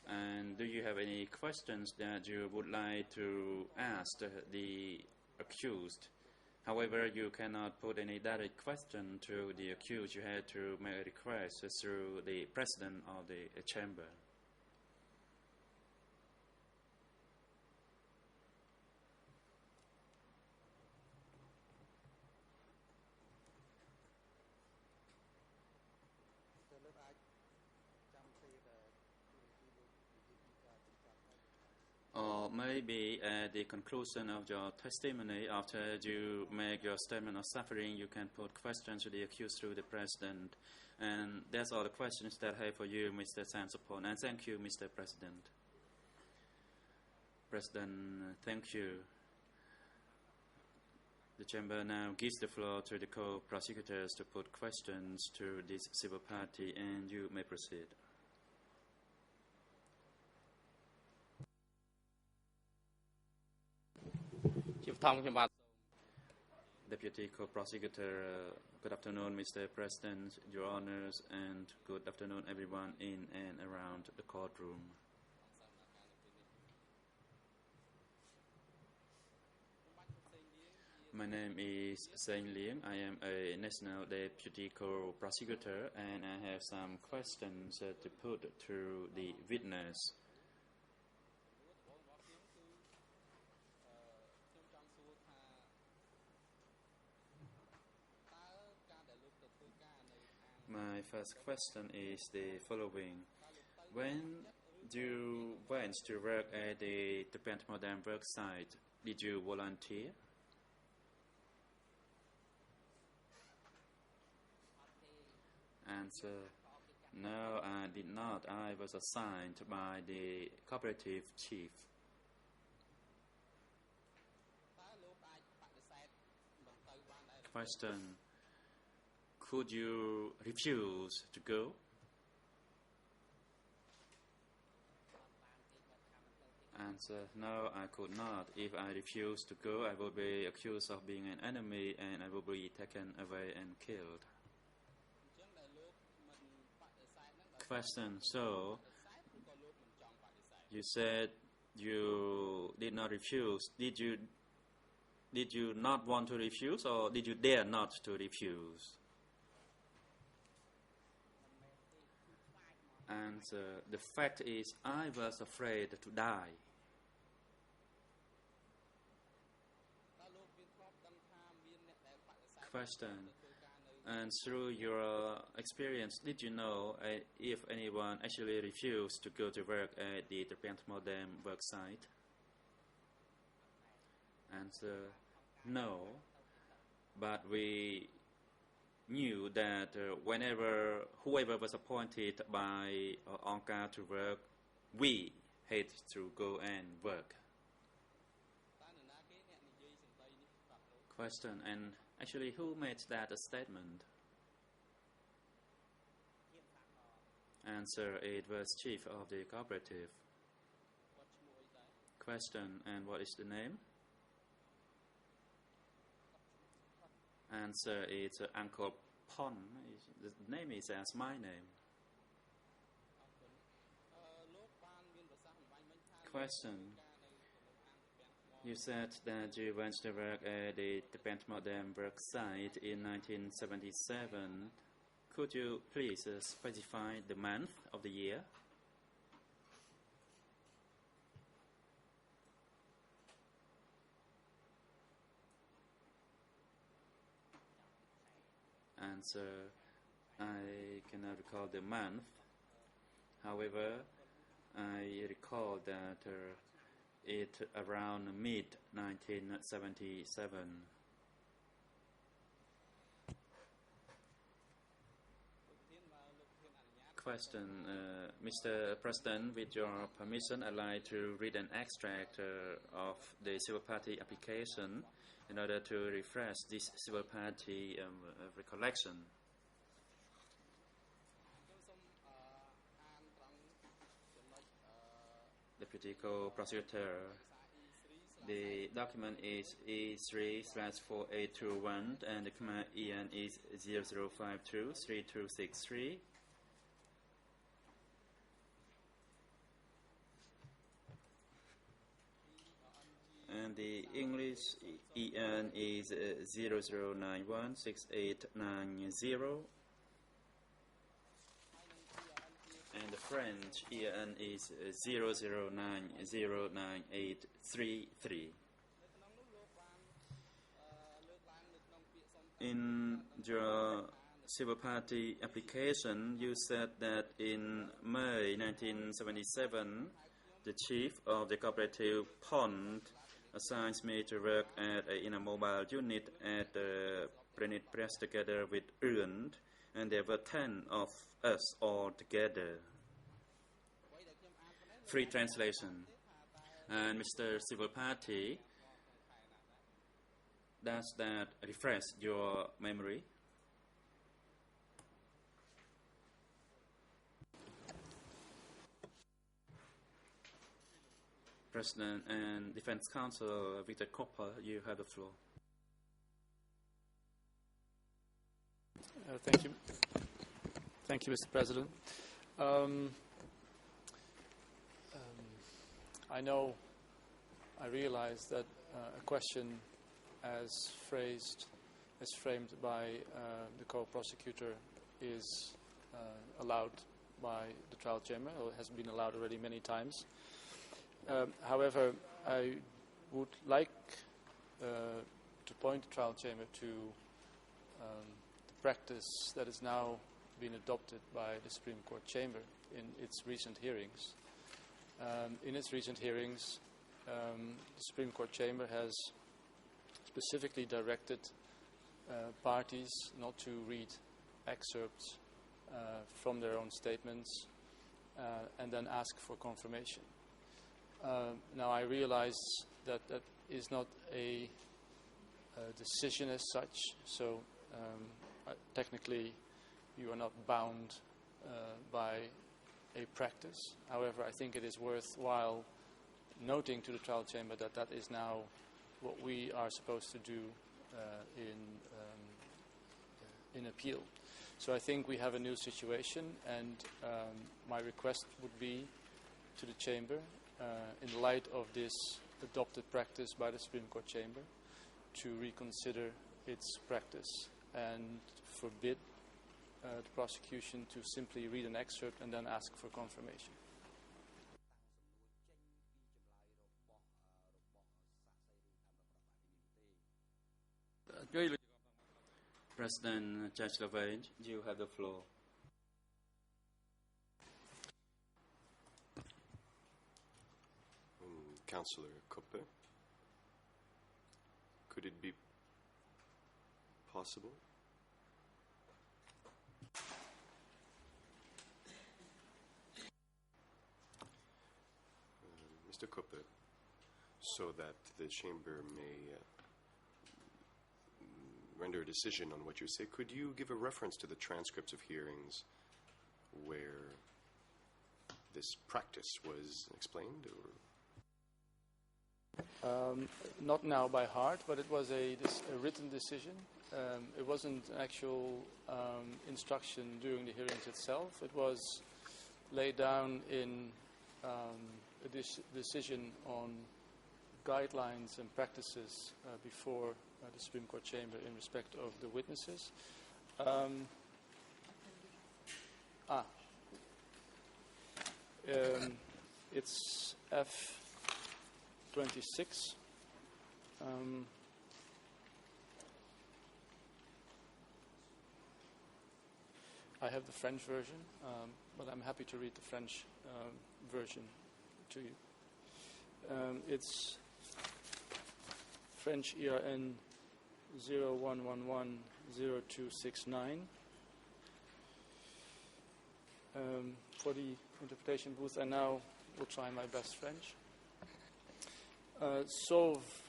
and do you have any questions that you would like to ask the accused However, you cannot put any direct question to the accused. You have to make a request through the president of the chamber. Or maybe at the conclusion of your testimony, after you make your statement of suffering, you can put questions to the accused through the president. And that's all the questions that I have for you, Mr. Sansapon. And thank you, Mr. President. President, thank you. The chamber now gives the floor to the co-prosecutors to put questions to this civil party, and you may proceed. Deputy Co-Prosecutor, good afternoon, Mr. President, Your Honors, and good afternoon, everyone in and around the courtroom. My name is Seng Liang. I am a National Deputy Co-Prosecutor, and I have some questions to put to the witness. My first question is the following. When you went to work at the Department work site, did you volunteer? Answer, no, I did not. I was assigned by the cooperative chief. Question, could you refuse to go? Answer, no, I could not. If I refuse to go, I will be accused of being an enemy and I will be taken away and killed. Question, so you said you did not refuse. Did you not want to refuse, or did you dare not to refuse? Answer, the fact is I was afraid to die. Question, and through your experience, did you know if anyone actually refused to go to work at the Department work site? Answer, no, but we knew that whoever was appointed by Onka to work, we had to go and work. Question, and actually who made that a statement? Answer, it was chief of the cooperative. Question, and what is the name? Answer, it's Uncle Pon. The name is as my name. Question, you said that you went to work at the Department work site in 1977. Could you please specify the month of the year? Answer, I cannot recall the month. However, I recall that it around mid-1977. Question, Mr. President, with your permission, I'd like to read an extract of the civil party application in order to refresh this civil party recollection. Deputy Co-Prosecutor, the document is E3/4821 and the command EN is 00523263. And the English EN is 00916890. And the French EN is 00909833. In your civil party application, you said that in May 1977, the chief of the cooperative Pond assigns me to work in a mobile unit at the Prenit Press together with Urund, and there were 10 of us all together. Free translation. And Mr. Civil Party, does that refresh your memory? President and Defense Counsel Victor Copper, you have the floor. Thank you. Thank you, Mr. President. I realize that a question as framed by the co-prosecutor is allowed by the trial chamber, or has been allowed already many times. However, I would like to point the trial chamber to the practice that is now being adopted by the Supreme Court chamber in its recent hearings. In its recent hearings, the Supreme Court chamber has specifically directed parties not to read excerpts from their own statements and then ask for confirmation. Now, I realize that that is not a decision as such, so technically you are not bound by a practice. However, I think it is worthwhile noting to the trial chamber that that is now what we are supposed to do in appeal. So I think we have a new situation, and my request would be to the chamber, in light of this adopted practice by the Supreme Court chamber, to reconsider its practice and forbid the prosecution to simply read an excerpt and then ask for confirmation. President Judge Lavage, you have the floor. Councillor Koppe, could it be possible? Mr. Koppe, so that the chamber may render a decision on what you say, could you give a reference to the transcripts of hearings where this practice was explained? Or not now by heart, but it was a written decision. It wasn't an actual instruction during the hearings itself. It was laid down in a decision on guidelines and practices before the Supreme Court chamber in respect of the witnesses. It's F26. I have the French version, but I'm happy to read the French version to you. It's French ERN 01110269. For the interpretation booth, I now will try my best French. Sauf.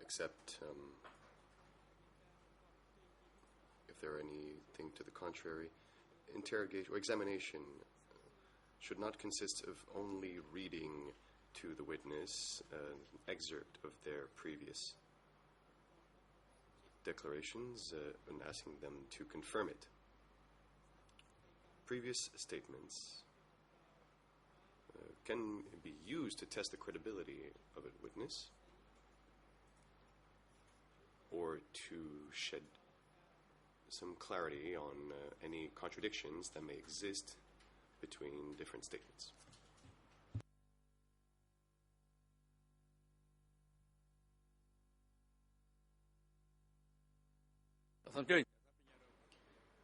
Except if there are anything to the contrary, interrogation or examination should not consist of only reading to the witness an excerpt of their previous declarations and asking them to confirm it. Previous statements can be used to test the credibility of a witness or to shed some clarity on any contradictions that may exist between different statements.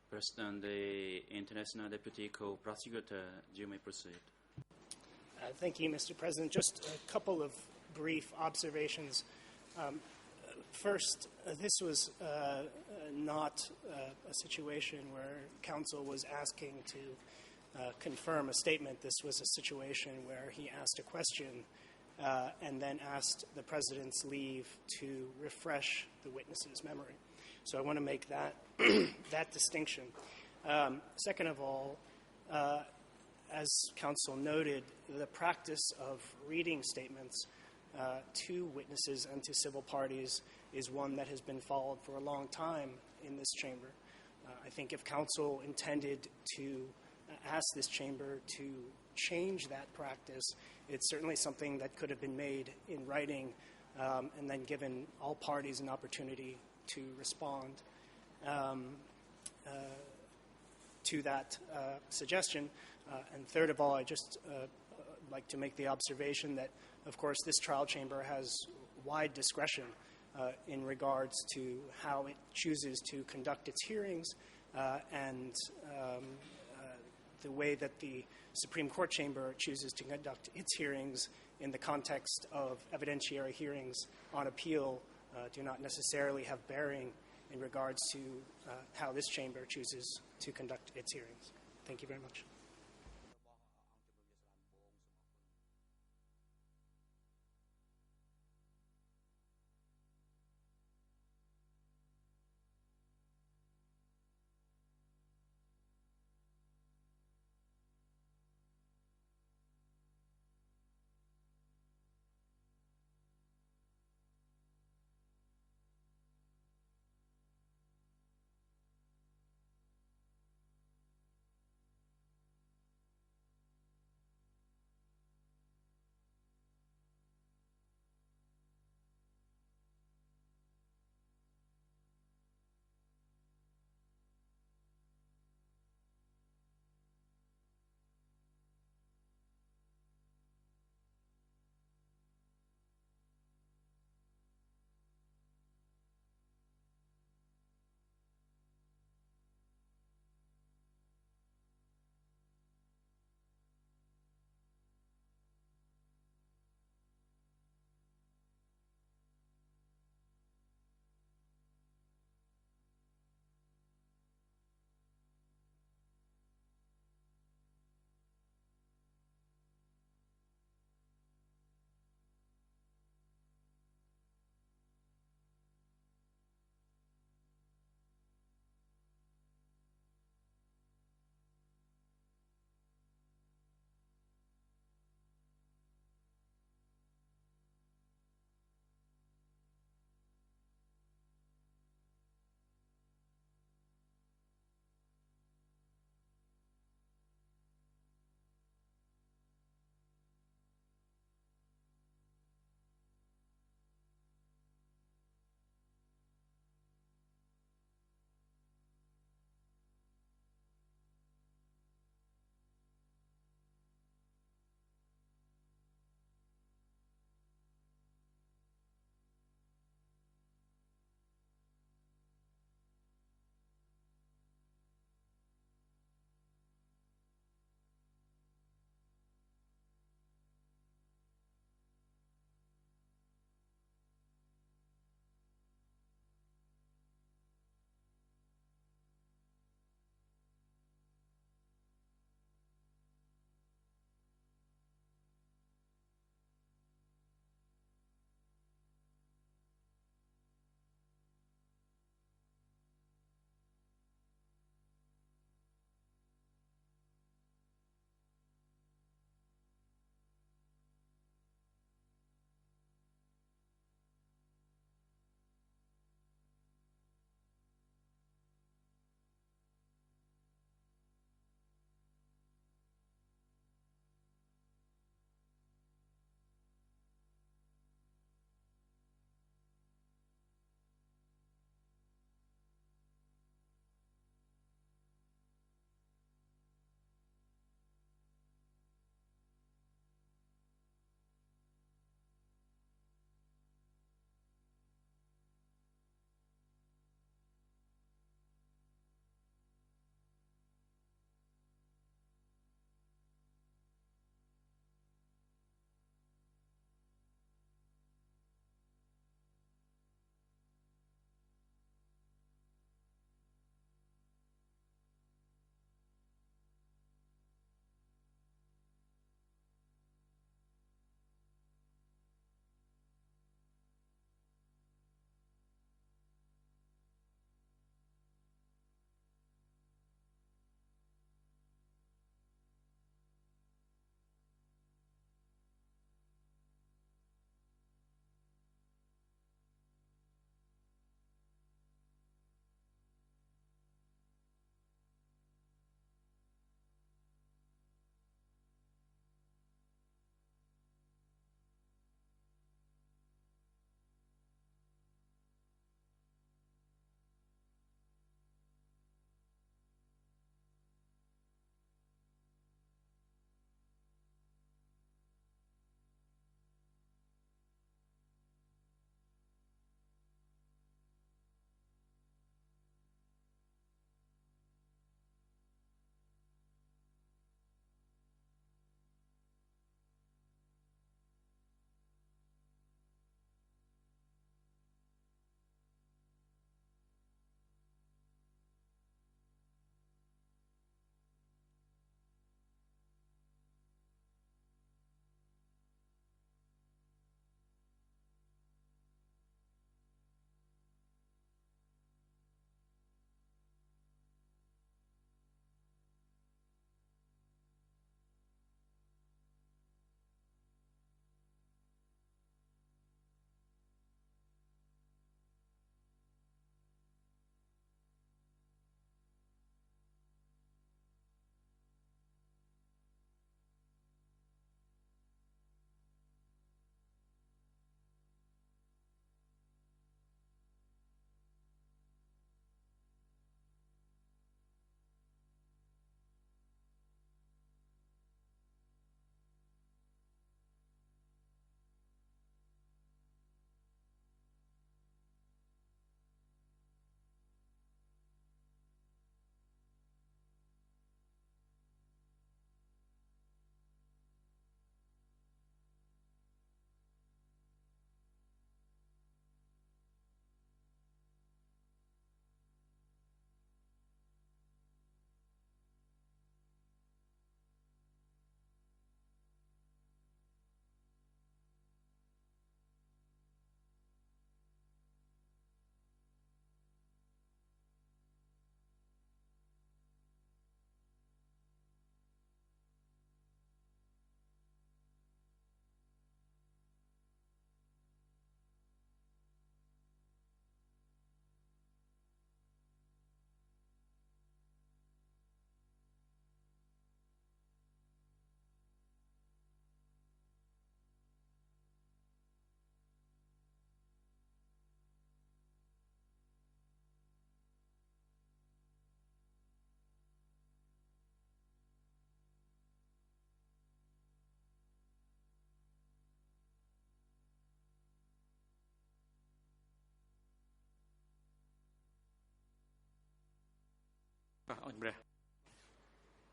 President, the International Deputy Co-Prosecutor, you may proceed. Thank you, Mr. President. Just a couple of brief observations. First, this was not a situation where counsel was asking to confirm a statement. This was a situation where he asked a question and then asked the President's leave to refresh the witness's memory. So I want to make that that distinction. Second of all, as counsel noted, the practice of reading statements to witnesses and to civil parties is one that has been followed for a long time in this chamber. I think if counsel intended to ask this chamber to change that practice, it's certainly something that could have been made in writing and then given all parties an opportunity to respond to that suggestion. And third of all, I just like to make the observation that, of course, this trial chamber has wide discretion in regards to how it chooses to conduct its hearings and the way that the Supreme Court chamber chooses to conduct its hearings in the context of evidentiary hearings on appeal do not necessarily have bearing in regards to how this chamber chooses to conduct its hearings. Thank you very much.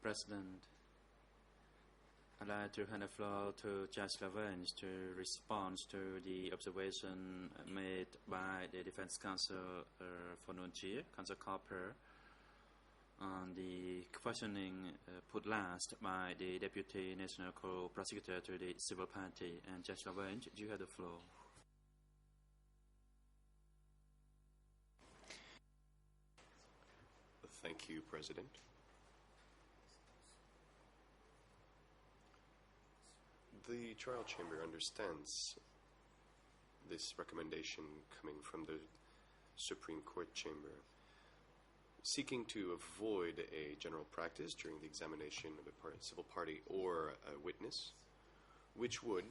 President, I'd like to hand the floor to Judge Laverne to respond to the observation made by the Defense Counsel for Nunchia, Counsel Copper, on the questioning put last by the Deputy National Co-Prosecutor to the civil party. And Judge Laverne, you have the floor. Thank you, President. The trial chamber understands this recommendation coming from the Supreme Court chamber, seeking to avoid a general practice during the examination of a civil party or a witness, which would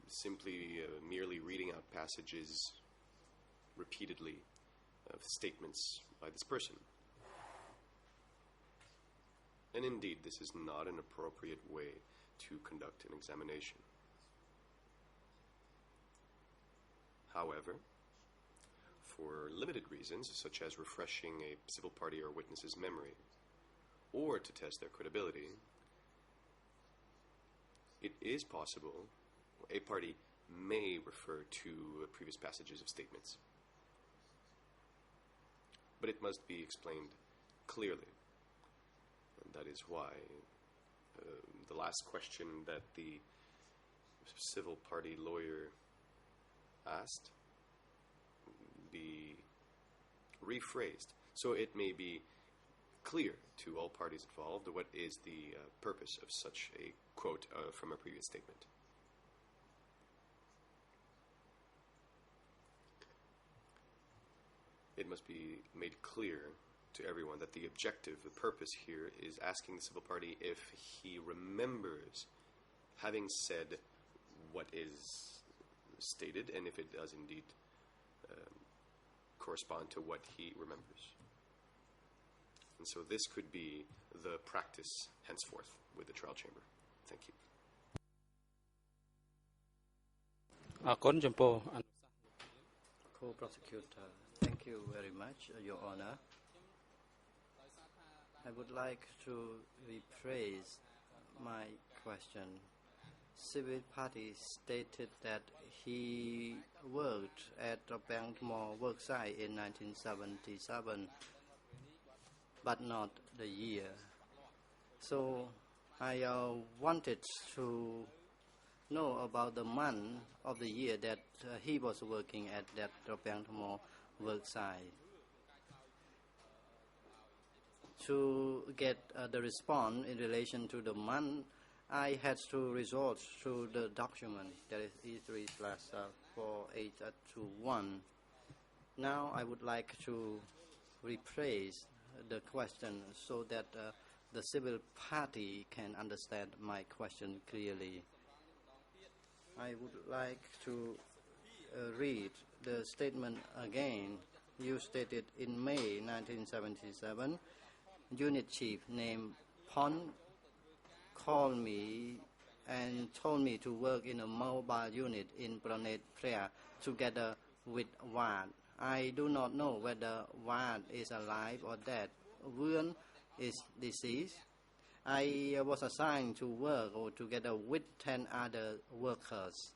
simply merely reading out passages repeatedly of statements by this person. And indeed, this is not an appropriate way to conduct an examination. However, for limited reasons, such as refreshing a civil party or witness's memory, or to test their credibility, it is possible a party may refer to previous passages of statements. But it must be explained clearly. And that is why the last question that the civil party lawyer asked be rephrased, so it may be clear to all parties involved what is the purpose of such a quote from a previous statement. It must be made clear to everyone that the objective, the purpose here is asking the civil party if he remembers having said what is stated and if it does indeed correspond to what he remembers. And so this could be the practice henceforth with the trial chamber. Thank you. Co-prosecutor, thank you very much, Your Honor. I would like to rephrase my question. Civil party stated that he worked at the Bangmore worksite in 1977, but not the year. So I wanted to know about the month of the year that he was working at that Bangmore worksite. To get the response in relation to the month, I had to resort to the document, that is E3/4821. Now I would like to rephrase the question so that the civil party can understand my question clearly. I would like to read the statement again. You stated in May 1977, Unit Chief named Pon called me and told me to work in a mobile unit in Pranet Phrea together with Wad. I do not know whether Wad is alive or dead. Wuan is deceased. I was assigned to work together with 10 other workers.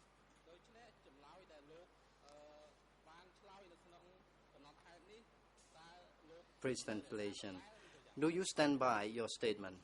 Please translation. Do you stand by your statement?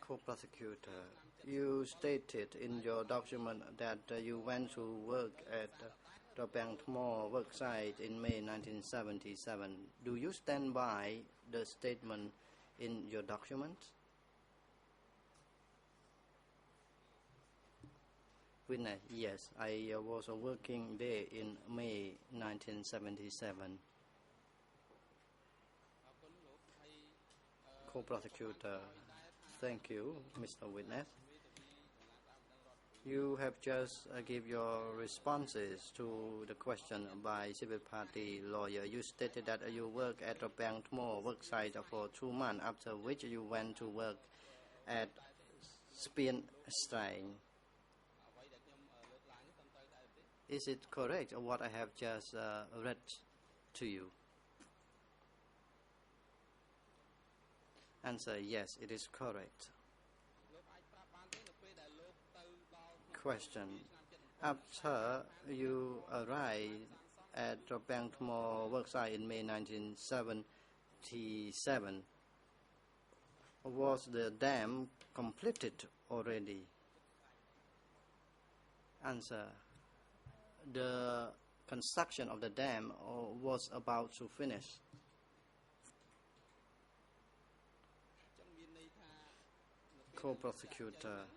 Co-prosecutor, you stated in your document that you went to work at the Bangmore worksite in May 1977. Do you stand by the statement in your document? Witness, yes, I was working there in May 1977. Co-prosecutor, thank you, Mr. Witness. You have just give your responses to the question by civil party lawyer. You stated that you worked at the Bangtmo worksite for 2 months, after which you went to work at Spienstein. Is it correct what I have just read to you? Answer, yes, it is correct. Question, after you arrived at the Bangtmo worksite in May 1977, was the dam completed already? Answer, the construction of the dam was about to finish. Co-prosecutor,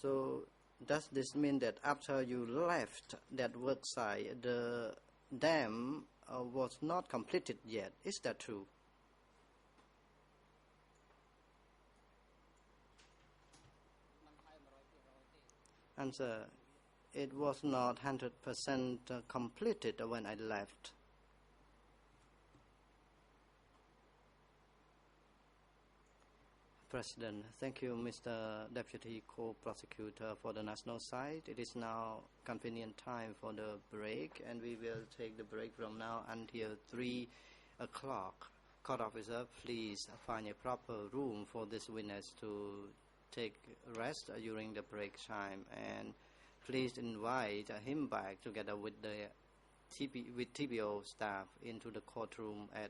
so does this mean that after you left that worksite, the dam was not completed yet? Is that true? Answer, it was not 100% completed when I left. President, thank you, Mr. Deputy Co-Prosecutor for the national side. It is now convenient time for the break, and we will take the break from now until 3 o'clock. Court officer, please find a proper room for this witness to take rest during the break time, and please invite him back together with the TBO staff into the courtroom at